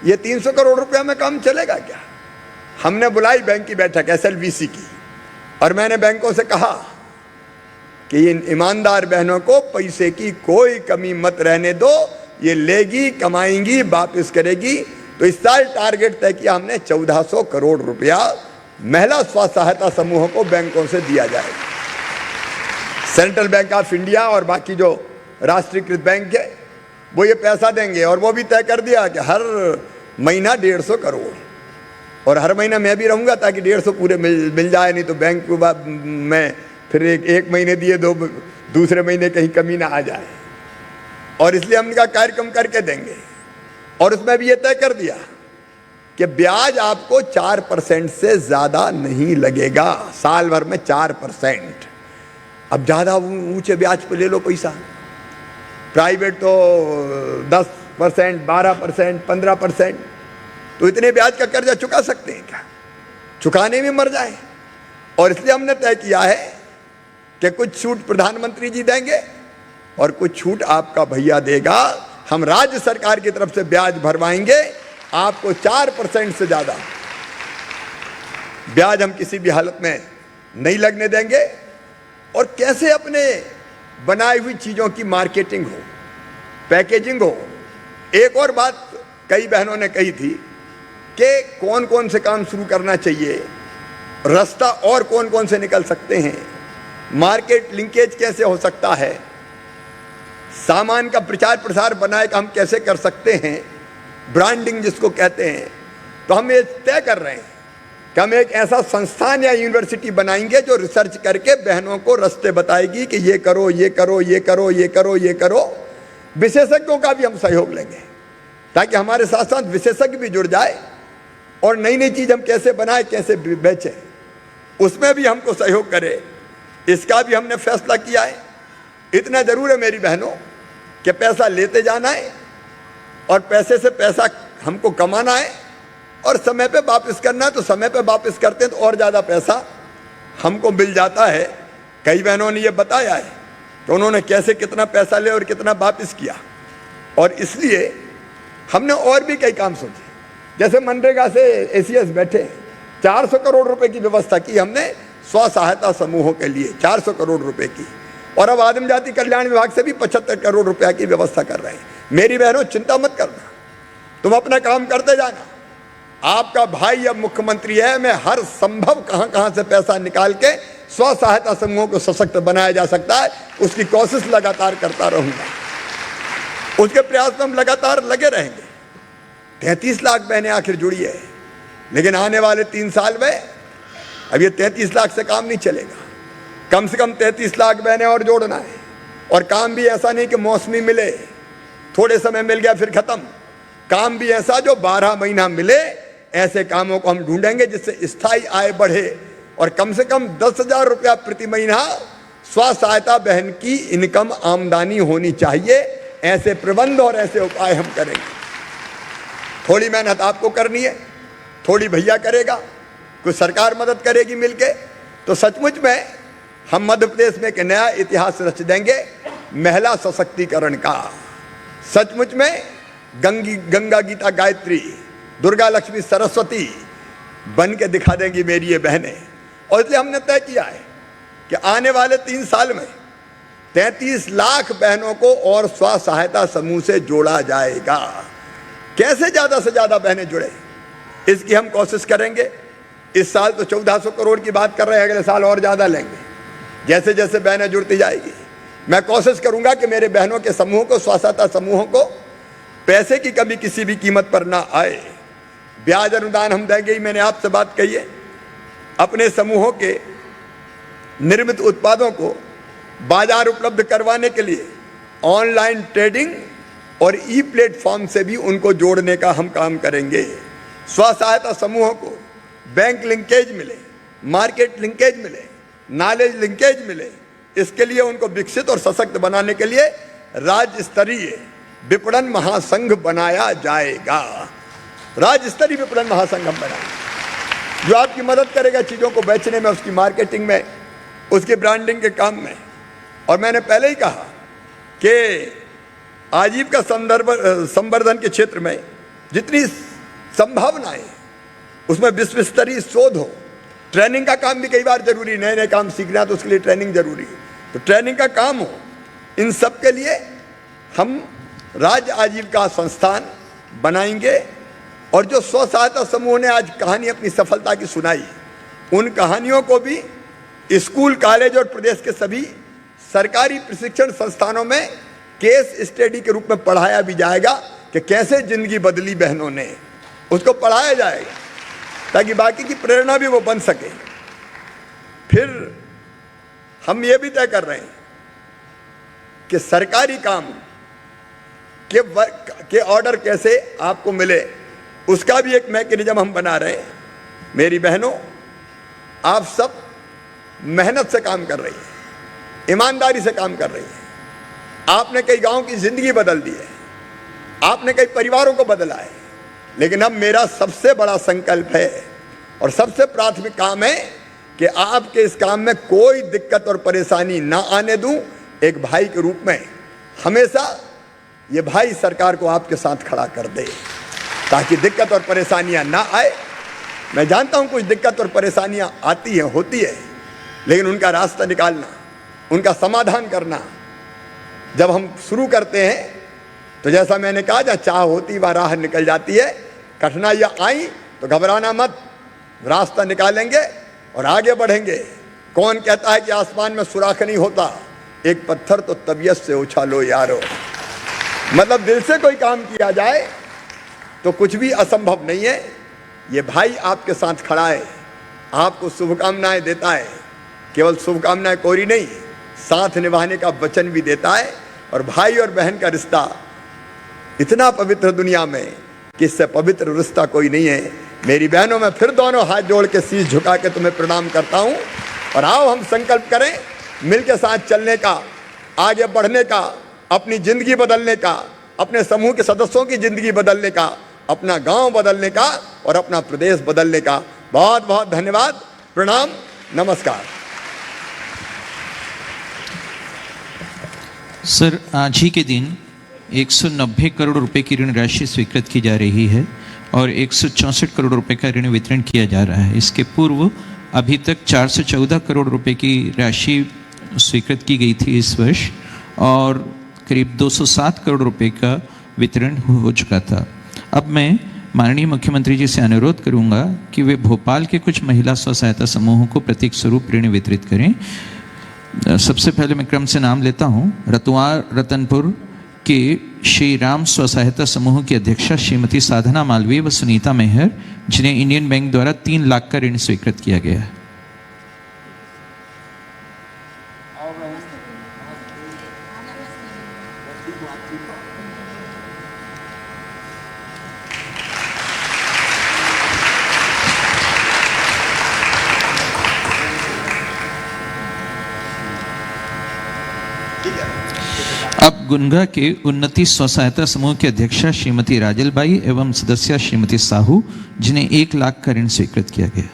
ये 300 करोड़ रुपया में काम चलेगा क्या? हमने बुलाई बैंक की बैठक SLVC की, और मैंने बैंकों से कहा कि इन ईमानदार बहनों को पैसे की कोई कमी मत रहने दो, ये लेगी, कमाएंगी, वापस करेगी। तो इस साल टारगेट तय किया हमने 1400 करोड़ रुपया महिला स्व सहायता समूहों को बैंकों से दिया जाएगा। सेंट्रल बैंक ऑफ इंडिया और बाकी जो राष्ट्रीयकृत बैंक है वो ये पैसा देंगे, और वो भी तय कर दिया कि हर महीना 150 करोड़, और हर महीना मैं भी रहूँगा ताकि 150 पूरे मिल जाए, नहीं तो बैंक में फिर एक महीने दिए दूसरे महीने कहीं कमी ना आ जाए। और इसलिए हम इनका कार्यक्रम करके देंगे। और उसमें भी ये तय कर दिया कि ब्याज आपको 4% से ज़्यादा नहीं लगेगा, साल भर में 4%। अब ज़्यादा ऊंचे ब्याज पर ले लो पैसा, प्राइवेट तो 10%, 12%, 15%, तो इतने ब्याज का कर्जा चुका सकते हैं क्या? चुकाने में मर जाए। और इसलिए हमने तय किया है कि कुछ छूट प्रधानमंत्री जी देंगे और कुछ छूट आपका भैया देगा। हम राज्य सरकार की तरफ से ब्याज भरवाएंगे, आपको 4% से ज़्यादा ब्याज हम किसी भी हालत में नहीं लगने देंगे। और कैसे अपने बनाई हुई चीज़ों की मार्केटिंग हो, पैकेजिंग हो। एक और बात कई बहनों ने कही थी कि कौन कौन से काम शुरू करना चाहिए, रास्ता और कौन कौन से निकल सकते हैं, मार्केट लिंकेज कैसे हो सकता है, सामान का प्रचार प्रसार बनाए का हम कैसे कर सकते हैं, ब्रांडिंग जिसको कहते हैं। तो हम ये तय कर रहे हैं कि हम एक ऐसा संस्थान या यूनिवर्सिटी बनाएंगे जो रिसर्च करके बहनों को रास्ते बताएगी कि ये करो, ये करो, ये करो, ये करो, ये करो। विशेषज्ञों का भी हम सहयोग लेंगे ताकि हमारे साथ साथ विशेषज्ञ भी जुड़ जाए और नई नई चीज़ हम कैसे बनाए, कैसे बेचें, उसमें भी हमको सहयोग करे। इसका भी हमने फैसला किया है। इतना जरूर है मेरी बहनों कि पैसा लेते जाना है और पैसे से पैसा हमको कमाना है और समय पे वापस करना है। तो समय पे वापस करते हैं तो और ज़्यादा पैसा हमको मिल जाता है। कई बहनों ने ये बताया है कि उन्होंने कैसे कितना पैसा ले और कितना वापस किया। और इसलिए हमने और भी कई काम सोचे, जैसे मनरेगा से एसीएस बैठे 400 करोड़ रुपए की व्यवस्था की हमने स्व सहायता समूहों के लिए, 400 करोड़ रुपए की। और अब आदिम जाति कल्याण विभाग से भी 75 करोड़ रुपया की व्यवस्था कर रहे हैं। मेरी बहनों चिंता मत करना, तुम अपना काम करते जाना। आपका भाई अब मुख्यमंत्री है, मैं हर संभव कहां से पैसा निकाल के स्व सहायता समूहों को सशक्त बनाया जा सकता है उसकी कोशिश लगातार करता रहूंगा। उसके प्रयास में हम लगातार लगे रहेंगे। 33 लाख बहनें आखिर जुड़ी है, लेकिन आने वाले 3 साल में अब ये 33 लाख से काम नहीं चलेगा। कम से कम 33 लाख बहनें और जोड़ना है। और काम भी ऐसा नहीं कि मौसमी मिले, थोड़े समय मिल गया फिर खत्म। काम भी ऐसा जो 12 महीना मिले। ऐसे कामों को हम ढूंढेंगे जिससे स्थायी आय बढ़े और कम से कम 10,000 रुपया प्रति महीना स्व सहायता बहन की इनकम आमदनी होनी चाहिए। ऐसे प्रबंध और ऐसे उपाय हम करेंगे। थोड़ी मेहनत आपको करनी है, थोड़ी भैया करेगा, कुछ सरकार मदद करेगी मिलके। तो सचमुच में हम मध्य प्रदेश में एक नया इतिहास रच देंगे महिला सशक्तिकरण का। सचमुच में गंगा गीता गायत्री, दुर्गा लक्ष्मी सरस्वती बन के दिखा देंगी मेरी ये बहनें। और इसलिए हमने तय किया है कि आने वाले 3 साल में 33 लाख बहनों को और स्व सहायता समूह से जोड़ा जाएगा। कैसे ज़्यादा से ज़्यादा बहनें जुड़े, इसकी हम कोशिश करेंगे। इस साल तो 1400 करोड़ की बात कर रहे हैं, अगले साल और ज़्यादा लेंगे। जैसे जैसे बहनें जुड़ती जाएगी मैं कोशिश करूंगा कि मेरे बहनों के समूह को, स्व सहायता समूहों को पैसे की कमी किसी भी कीमत पर ना आए। ब्याज अनुदान हम देंगे ही, मैंने आपसे बात कही है। अपने समूहों के निर्मित उत्पादों को बाजार उपलब्ध करवाने के लिए ऑनलाइन ट्रेडिंग और ई प्लेटफॉर्म से भी उनको जोड़ने का हम काम करेंगे। स्व सहायता समूहों को बैंक लिंकेज मिले, मार्केट लिंकेज मिले, नॉलेज लिंकेज मिले। इसके लिए उनको विकसित और सशक्त बनाने के लिए राज्य स्तरीय विपणन महासंघ बनाया जाएगा। राज्य स्तरीय विपणन महासंघ हम बनाएंगे जो आपकी मदद करेगा चीज़ों को बेचने में, उसकी मार्केटिंग में, उसके ब्रांडिंग के काम में। और मैंने पहले ही कहा कि आजीविका संवर्धन के क्षेत्र में जितनी संभावनाएं, उसमें विश्व स्तरीय शोध हो। ट्रेनिंग का काम भी कई बार जरूरी, नए नए काम सीखना तो उसके लिए ट्रेनिंग जरूरी है, तो ट्रेनिंग का काम हो। इन सब के लिए हम राज्य आजीविका संस्थान बनाएंगे। और जो स्व सहायता समूह ने आज कहानी अपनी सफलता की सुनाई, उन कहानियों को भी स्कूल, कॉलेज और प्रदेश के सभी सरकारी प्रशिक्षण संस्थानों में केस स्टडी के रूप में पढ़ाया भी जाएगा कि कैसे जिंदगी बदली बहनों ने, उसको पढ़ाया जाएगा ताकि बाकी की प्रेरणा भी वो बन सके। फिर हम ये भी तय कर रहे हैं कि सरकारी काम के ऑर्डर कैसे आपको मिले, उसका भी एक मैकेनिज्म हम बना रहे हैं। मेरी बहनों, आप सब मेहनत से काम कर रही हैं, ईमानदारी से काम कर रही हैं। आपने कई गांव की जिंदगी बदल दी है, आपने कई परिवारों को बदला है, लेकिन अब मेरा सबसे बड़ा संकल्प है और सबसे प्राथमिक काम है कि आपके इस काम में कोई दिक्कत और परेशानी ना आने दूं। एक भाई के रूप में हमेशा ये भाई सरकार को आपके साथ खड़ा कर दे ताकि दिक्कत और परेशानियां ना आए। मैं जानता हूं कुछ दिक्कत और परेशानियां आती हैं, होती है, लेकिन उनका रास्ता निकालना, उनका समाधान करना जब हम शुरू करते हैं तो जैसा मैंने कहा, जहाँ चाह होती वह राह निकल जाती है। कठिनाइयाँ आई तो घबराना मत, रास्ता निकालेंगे और आगे बढ़ेंगे। कौन कहता है कि आसमान में सुराख नहीं होता? एक पत्थर तो तबीयत से उछालो यारो। मतलब दिल से कोई काम किया जाए तो कुछ भी असंभव नहीं है। ये भाई आपके साथ खड़ा है, आपको शुभकामनाएं देता है। केवल शुभकामनाएं कोरी नहीं, साथ निभाने का वचन भी देता है। और भाई और बहन का रिश्ता इतना पवित्र दुनिया में कि इससे पवित्र रिश्ता कोई नहीं है। मेरी बहनों, मैं फिर दोनों हाथ जोड़ के शीश झुका के तुम्हें प्रणाम करता हूं। और आओ हम संकल्प करें मिलके साथ चलने का, आगे बढ़ने का, अपनी जिंदगी बदलने का, अपने समूह के सदस्यों की जिंदगी बदलने का, अपना गांव बदलने का और अपना प्रदेश बदलने का। बहुत बहुत धन्यवाद। प्रणाम, नमस्कार। सर, आज ही के दिन 190 करोड़ रुपए की ऋण राशि स्वीकृत की जा रही है और 164 करोड़ रुपए का ऋण वितरण किया जा रहा है। इसके पूर्व अभी तक 414 करोड़ रुपए की राशि स्वीकृत की गई थी इस वर्ष और करीब 207 करोड़ रुपए का वितरण हो चुका था। अब मैं माननीय मुख्यमंत्री जी से अनुरोध करूंगा कि वे भोपाल के कुछ महिला स्व सहायता समूहों को प्रतीक स्वरूप ऋण वितरित करें। सबसे पहले मैं क्रम से नाम लेता हूं। रतुआ रतनपुर के श्री राम स्व सहायता समूह की अध्यक्षा श्रीमती साधना मालवीय व सुनीता मेहर, जिन्हें इंडियन बैंक द्वारा 3 लाख का ऋण स्वीकृत किया गया है। अब गुनगा के उन्नति स्व सहायता समूह की अध्यक्षा श्रीमती राजलबाई एवं सदस्य श्रीमती साहू, जिन्हें 1 लाख का ऋण स्वीकृत किया गया।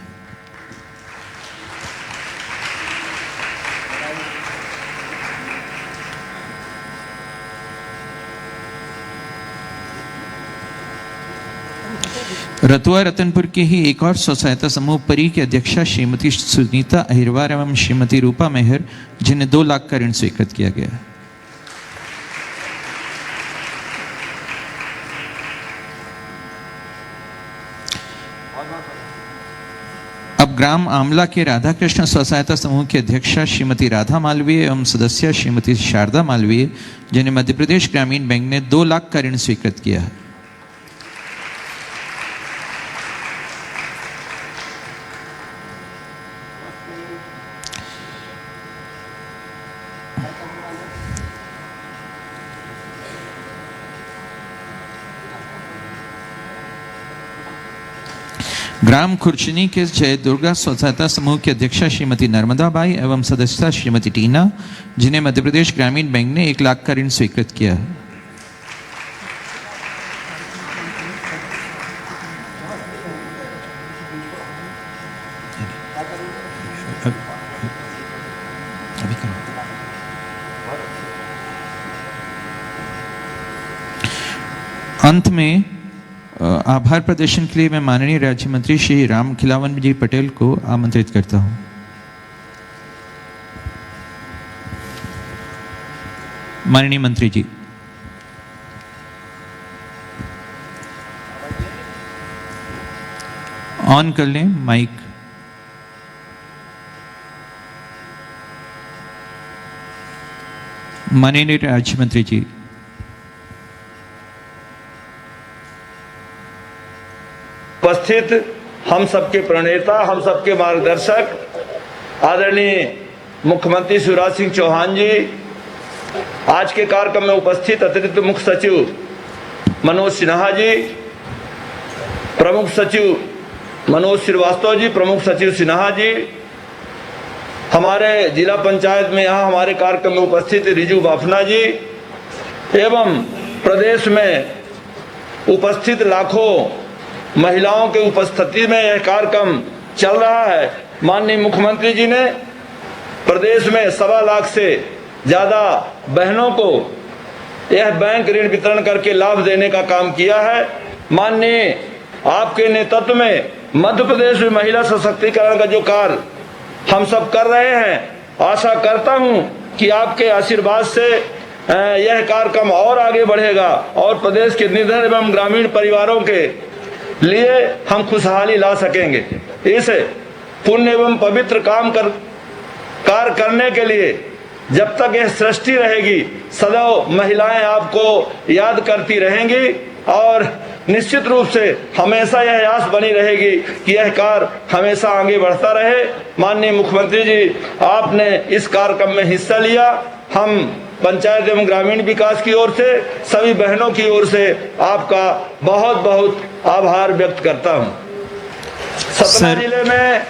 रतुआ रतनपुर के ही एक और स्व सहायता समूह परी की अध्यक्षा श्रीमती सुनीता अहिरवार एवं श्रीमती रूपा मेहर, जिन्हें 2 लाख का ऋण स्वीकृत किया गया। अब ग्राम आमला के राधा कृष्ण स्व सहायता समूह की अध्यक्षा श्रीमती राधा मालवीय एवं सदस्य श्रीमती शारदा मालवीय, जिन्हें मध्य प्रदेश ग्रामीण बैंक ने 2 लाख का ऋण स्वीकृत किया है। ग्राम खुर्चनी के जय दुर्गा स्व सहायता समूह की अध्यक्षा श्रीमती नर्मदा बाई एवं सदस्यता श्रीमती टीना, जिन्हें मध्य प्रदेश ग्रामीण बैंक ने 1 लाख का ऋण स्वीकृत किया है। अंत में आभार प्रदर्शन के लिए मैं माननीय राज्य मंत्री श्री राम खिलावन जी पटेल को आमंत्रित करता हूं। माननीय मंत्री जी। ऑन कर लें माइक। माननीय राज्य मंत्री जी। उपस्थित हम सबके प्रणेता, हम सबके मार्गदर्शक आदरणीय मुख्यमंत्री शिवराज सिंह चौहान जी, आज के कार्यक्रम में उपस्थित अतिरिक्त मुख्य सचिव मनोज सिन्हा जी, प्रमुख सचिव मनोज श्रीवास्तव जी, प्रमुख सचिव सिन्हा जी, हमारे जिला पंचायत में यहाँ हमारे कार्यक्रम में उपस्थित रिजू बाफना जी एवं प्रदेश में उपस्थित लाखों महिलाओं के उपस्थिति में यह कार्यक्रम चल रहा है। माननीय मुख्यमंत्री जी ने प्रदेश में 1.25 लाख से ज्यादा बहनों को यह बैंक ऋण वितरण करके लाभ देने का काम किया है। माननीय आपके नेतृत्व में मध्य प्रदेश में महिला सशक्तिकरण का जो कार्य हम सब कर रहे हैं, आशा करता हूं कि आपके आशीर्वाद से यह कार्यक्रम और आगे बढ़ेगा और प्रदेश के निर्धन एवं ग्रामीण परिवारों के लिए हम खुशहाली ला सकेंगे। इस पुण्य एवं पवित्र कार्य करने के लिए जब तक यह सृष्टि रहेगी, सदैव महिलाएं आपको याद करती रहेंगी और निश्चित रूप से हमेशा यह आस बनी रहेगी कि यह कार्य हमेशा आगे बढ़ता रहे। माननीय मुख्यमंत्री जी, आपने इस कार्यक्रम में हिस्सा लिया। हम पंचायत एवं ग्रामीण विकास की ओर से, सभी बहनों की ओर से आपका बहुत बहुत आभार व्यक्त करता हूं। सतना जिले में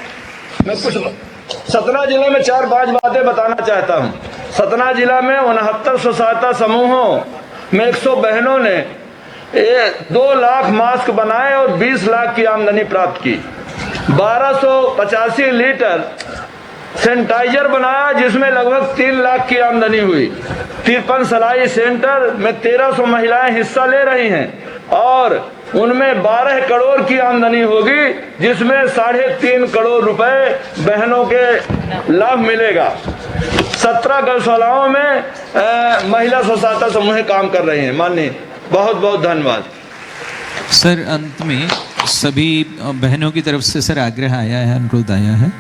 सतना जिले में 4-5 बातें बताना चाहता हूं। सतना जिला में 69 स्वसहायता समूहों में 100 बहनों ने 2 लाख मास्क बनाए और 20 लाख की आमदनी प्राप्त की। 1285 लीटर सैनिटाइजर बनाया जिसमें लगभग 3 लाख की आमदनी हुई। 53 सिलाई सेंटर में 1300 महिलाएं हिस्सा ले रही हैं और उनमें 12 करोड़ की आमदनी होगी, जिसमें 3.5 करोड़ रुपए बहनों के लाभ मिलेगा। 17 गौशालाओं में महिला स्वसहायता समूह काम कर रही हैं। माननीय, बहुत बहुत धन्यवाद। सर, अंत में सभी बहनों की तरफ से सर आग्रह आया है, अनुरोध आया है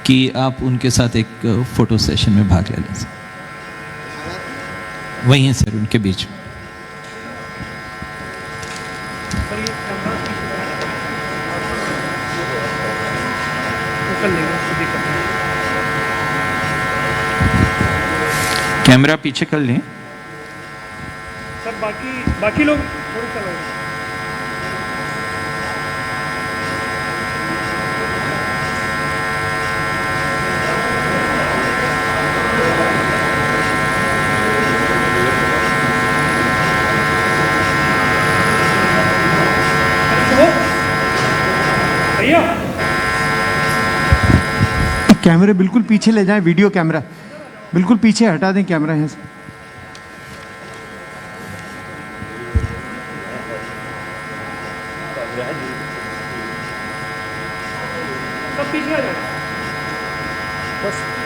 कि आप उनके साथ एक फोटो सेशन में भाग ले लें। वही हैं सर, उनके बीच में। कैमरा पीछे कर लें सर। बाकी लोग कैमरे बिल्कुल पीछे ले जाएं, वीडियो कैमरा बिल्कुल पीछे हटा दें कैमरा यहाँ से। सब पीछे आ जाए बस।